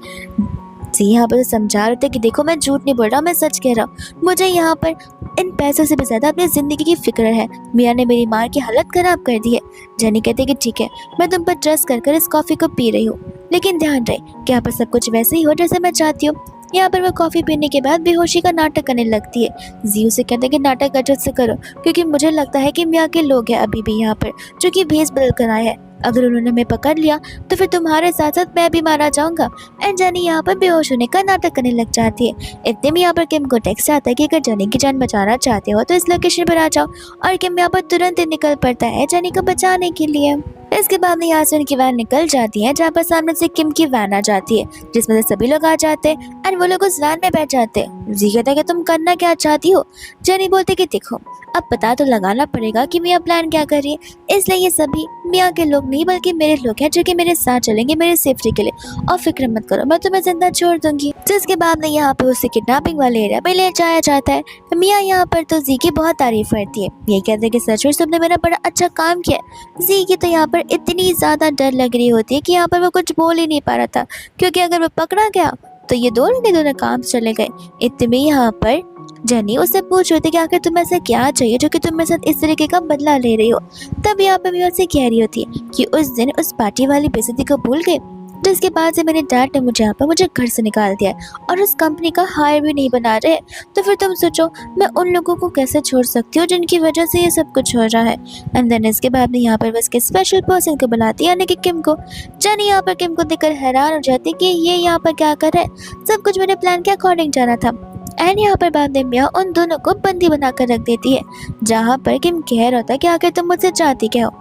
[SPEAKER 1] जी यहाँ पर समझा रहे थे कि देखो, मैं झूठ नहीं बोल रहा, मैं सच कह रहा हूँ, मुझे यहाँ पर इन पैसों से भी ज्यादा अपनी जिंदगी की फिक्र है। मिया ने मेरी माँ की हालत खराब कर दी है। जेनी कहते कि ठीक है, मैं तुम पर ट्रस्ट कर इस कॉफी को पी रही हूँ, लेकिन ध्यान रहे कि यहाँ पर सब कुछ वैसे ही हो जैसे मैं चाहती हूँ। यहाँ पर वो कॉफी पीने के बाद बेहोशी का नाटक करने लगती है। जी उसे कहते हैं कि नाटक अच्छे से करो, क्योंकि मुझे लगता है कि मिया के लोग हैं अभी भी यहाँ पर, जो कि भेस बदल कर आए हैं। अगर उन्होंने हमें पकड़ लिया तो फिर तुम्हारे साथ साथ मैं भी मारा जाऊंगा। एंड जेनी यहाँ पर बेहोश होने का नाटक करने लग जाती है। इतने में यहाँ पर किम को टेक्स्ट आता है कि अगर जेनी की जान बचाना चाहते हो तो इस लोकेशन पर आ जाओ, और किम यहाँ पर तुरंत ही निकल पड़ता है जेनी को बचाने के लिए। इसके बाद में यहाँ से उनकी वैन निकल जाती है, जहाँ पर सामने से किम की वैन आ जाती है, जिसमें से सभी लोग आ जाते हैं। एंड वो लोग उस वैन में बैठ जाते हैं। जी कहता है कि तुम करना क्या चाहती हो। जेनी बोलते कि देखो, अब पता तो लगाना पड़ेगा कि मिया प्लान क्या कर रही है, इसलिए ये सभी मिया के लोग नहीं बल्कि मेरे लोग हैं, जो कि मेरे साथ चलेंगे मेरी सेफ्टी के लिए, और फिक्र मत करो, मैं तुम्हें जिंदा छोड़ दूंगी। जिसके बाद में यहाँ पे उसे किडनैपिंग वाले एरिया में ले जाया जाता है। मिया यहाँ पर तो जी की बहुत तारीफ करती है, ये कहते हैं कि सचमुच तुमने मेरा बड़ा अच्छा काम किया। जी की तो यहाँ पर इतनी ज्यादा डर लग रही होती है कि यहाँ पर वो कुछ बोल ही नहीं पा रहा था, क्योंकि अगर वो पकड़ा गया तो ये दोनों के दोनों काम चले गए। इतने में यहाँ पर जेनी उससे पूछ रही थी कि आखिर तुम्हें ऐसा क्या चाहिए जो कि तुम मेरे साथ इस तरीके का बदला ले रही हो। तब यहाँ पे मैं उससे कह रही होती है कि उस दिन उस पार्टी वाली बेइज्जती को भूल गए, जिसके बाद से मेरे डैड ने मुझे यहाँ पर मुझे घर से निकाल दिया और उस कंपनी का हायर भी नहीं बना रहे। तो फिर तुम सोचो मैं उन लोगों को कैसे छोड़ सकती हूँ जिनकी वजह से ये सब कुछ हो रहा है। एंड देन इसके बाद में यहाँ पर उसके स्पेशल पर्सन को बुलाती है, यानी कि किम को। जेनी यहाँ पर किम को देखकर हैरान हो जाती है कि ये यहाँ पर क्या कर रहा है, सब कुछ मेरे प्लान के अकॉर्डिंग जा रहा था। एंड यहाँ पर बाद में मिया उन दोनों को बंदी बनाकर रख देती है, जहाँ पर किम कह रहा था कि आखिर तुम मुझसे चाहती क्या हो।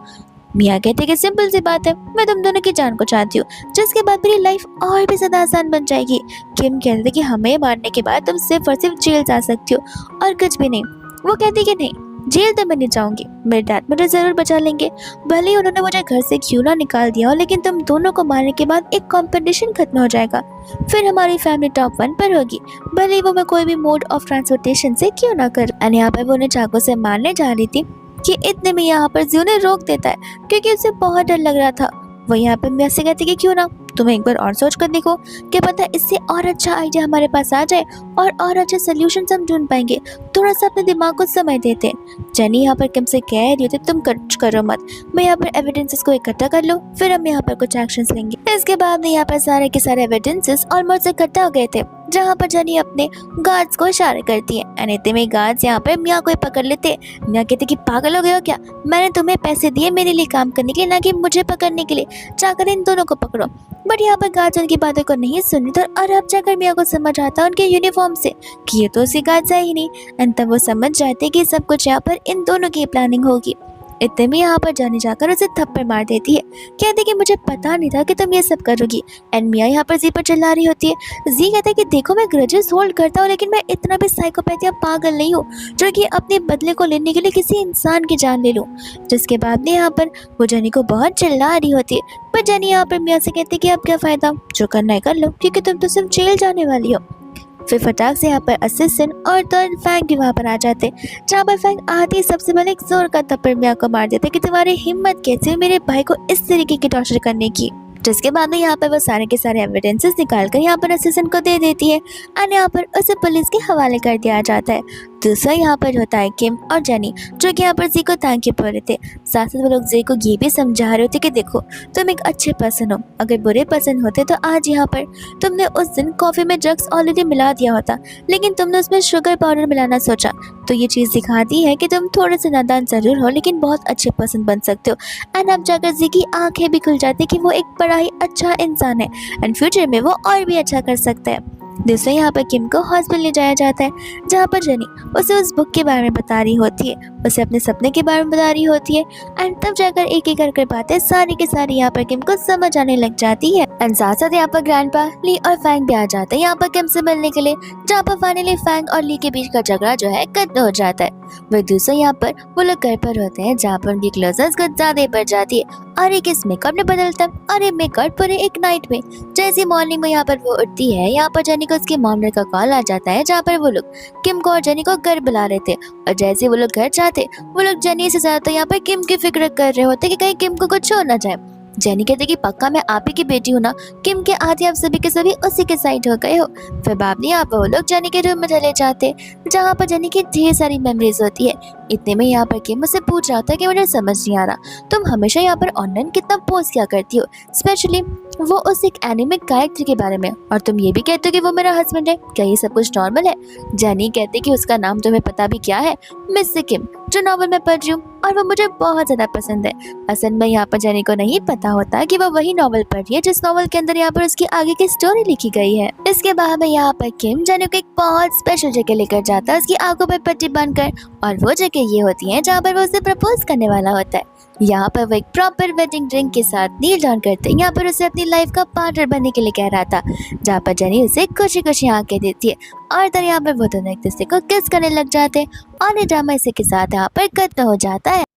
[SPEAKER 1] मिया कहते कि सिंपल सी बात है, मैं तुम दोनों की जान को चाहती हूँ, जिसके बाद मेरी लाइफ और भी ज्यादा आसान बन जाएगी। किम कहते कि हमें मारने के बाद तुम सिर्फ और सिर्फ जेल जा सकती हो और कुछ भी नहीं। वो कहती कि नहीं, जेल तो मैं नहीं जाऊंगी, मेरे डैड मुझे जरूर बचा लेंगे, भले ही उन्होंने मुझे घर से क्यों ना निकाल दिया हो, लेकिन तुम दोनों को मारने के बाद एक कंपटीशन खत्म हो जाएगा, फिर हमारी फैमिली टॉप 1 पर होगी, भले ही वो मैं कोई भी मोड ऑफ ट्रांसपोर्टेशन से क्यों ना कर। और यहाँ पर वो उन्हें चाकू से मारने जा रही थी कि इतने में यहाँ पर जी उन्हें रोक देता है, क्योंकि उसे बहुत डर लग रहा था। वो यहाँ पर मिया से कहती कि क्यों ना तुम एक बार और सोच कर देखो, क्या पता इससे और अच्छा आइडिया हमारे पास आ जाए और अच्छे सोल्यूशन हम ढूंढ पाएंगे। थोड़ा सा अपने दिमाग को समय देते। जेनी यहाँ पर किम से कह रही होती तुम कुछ करो मत, मैं यहाँ पर एविडेंसेस को इकट्ठा कर लो, फिर हम यहाँ पर कुछ एक्शंस लेंगे। इसके बाद में यहाँ पर सारे के सारे एविडेंसेस ऑलमोस्ट इकट्ठा हो गए थे, जहाँ पर जेनी अपने गार्ड्स को इशारे करती है। एंड इतने में गार्ड्स यहाँ पर मियाँ को ही पकड़ लेते। मियाँ कहते कि पागल हो गए हो क्या, मैंने तुम्हें पैसे दिए मेरे लिए काम करने के लिए, ना कि मुझे पकड़ने के लिए, जाकर इन दोनों को पकड़ो। बट यहाँ पर गार्ड्स उनकी बातों को नहीं सुनी था और अब जाकर मियाँ को समझ आता है उनके यूनिफॉर्म से कि ये तो उसकी गार्ड्स है ही नहीं। एंड तब वो समझ जाते कि सब कुछ यहाँ पर इन दोनों की प्लानिंग होगी। इतने में यहाँ पर जानी जाकर उसे थप्पड़ मार देती है, कहते कि मुझे पता नहीं था कि तुम ये सब करोगी। एंड मिया यहाँ पर जी पर चिल्ला रही होती है। जी कहते कि देखो मैं ग्रजेस होल्ड करता हूँ, लेकिन मैं इतना भी साइकोपैथ या पागल नहीं हूँ जो कि अपने बदले को लेने के लिए किसी इंसान की जान ले लूँ। जिसके बाद में यहाँ पर वो जेनी को बहुत चिल्ला रही होती है, पर जेनी यहाँ पर मिया से कहती कि अब क्या फायदा, जो करना है कर लो, क्योंकि तुम तो सिर्फ जेल जाने वाली हो। फिर फटाक से यहाँ पर असिस्टेंट और थर्ड फैंग भी वहाँ पर आ जाते, जहाँ पर फैंग आते ही सबसे पहले एक जोर का थप्पड़ मिया को मार देते कि तुम्हारी हिम्मत कैसे है मेरे भाई को इस तरीके की टॉर्चर करने की। जिसके बाद में यहाँ पर वो सारे के सारे एविडेंसेस निकाल कर यहाँ पर असिस्टेंट को दे देती है और यहाँ पर उसे पुलिस के हवाले कर दिया जाता है। दूसरा यहाँ पर होता है किम और जेनी, जो कि यहाँ पर जी को थैंक यू बोल रहे थे। साथ साथ वो लोग जी को ये भी समझा रहे होते कि देखो तुम एक अच्छे पर्सन हो, अगर बुरे पर्सन होते तो आज यहाँ पर तुमने उस दिन कॉफ़ी में ड्रग्स ऑलरेडी मिला दिया होता, लेकिन तुमने उसमें शुगर पाउडर मिलाना सोचा। तो ये चीज़ दिखाती है कि तुम थोड़े से नादान ज़रूर हो, लेकिन बहुत अच्छे पर्सन बन सकते हो। एंड अब जाकर जी की आंखें भी खुल जाती कि वो एक बड़ा ही अच्छा इंसान है एंड फ्यूचर में वो और भी अच्छा कर सकता है। दूसरे यहाँ पर किम को हॉस्पिटल ले जाया जाता है, जहाँ पर जेनी उसे उस बुक के बारे में बता रही होती है, उसे अपने सपने के बारे में बता रही होती है। एंड तब जाकर एक एक करके बातें सारी की सारी यहाँ पर किम को समझ आने लग जाती है। एंड साथ साथ यहाँ पर ग्रैंडपा, ली और फैंग भी आ जाते हैं यहाँ पर किम से मिलने के लिए, जहाँ पर फाइनली फैंग और ली के बीच का झगड़ा जो है खत्म हो जाता है। वह दूसरे यहाँ पर वो लोग घर पर होते हैं, जहाँ पर उनकी क्लोजनेस कुछ ज्यादा बढ़ जाती है और एक इस मेकअप में बदलता है और एक मेकअप पूरे एक नाइट में। जैसे मॉर्निंग में यहाँ पर वो उठती है, यहाँ पर जेनी को उसके मॉम का कॉल आ जाता है, जहाँ पर वो लोग किम को और जेनी को घर बुला रहे थे। और जैसे वो लोग घर जाते, वो लोग जेनी से ज्यादा यहाँ पर किम की फिक्र कर रहे होते कि कहीं किम को कुछ हो ना जाए। जेनी कहते कि पक्का मैं आप ही की बेटी हूँ ना, किम के आधे आप सभी के सभी उसी के साइड हो गए हो। फिर बाद में यहाँ पर वो लोग जेनी के रूम में चले जाते, जहाँ पर जेनी की ढेर सारी मेमोरीज होती है। इतने में यहाँ पर किम मुझसे पूछ रहा था कि मुझे समझ नहीं आ रहा तुम हमेशा यहाँ पर ऑनलाइन कितना पोस्ट किया करती हो, स्पेशली वो उस एक एनिमे कैरेक्टर के बारे में, और तुम ये भी कहते हो कि वो मेरा हस्बैंड है, क्या ये सब कुछ नॉर्मल है? जेनी कहते कि उसका नाम तुम्हें पता भी क्या है? मिस किम, जो नॉवल में पढ़ रही हूँ और वो मुझे बहुत ज्यादा पसंद है। असल में यहाँ पर जेनी को नहीं पता होता कि वो वही नॉवल पढ़ रही है जिस नॉवल के अंदर यहाँ पर उसकी आगे की स्टोरी लिखी गई है। इसके बाद में यहाँ पर किम जेनी को एक बहुत स्पेशल जगह लेकर जाता है, उसकी आंखों पर पट्टी बांधकर, और वो जगह ये होती है जहाँ पर वो उसे प्रपोज करने वाला होता है। यहाँ पर वो एक प्रॉपर वेडिंग ड्रिंक के साथ नील डाउन करते हैं, यहाँ पर उसे अपनी लाइफ का पार्टनर बनने के लिए कह रहा था, जहाँ पर जेनी उसे खुशी खुशी आंखें देती है और तब यहाँ पर वो दोनों एक दूसरे को किस करने लग जाते हैं और ये ड्रामा इसी के साथ यहाँ पर खत्म हो जाता है।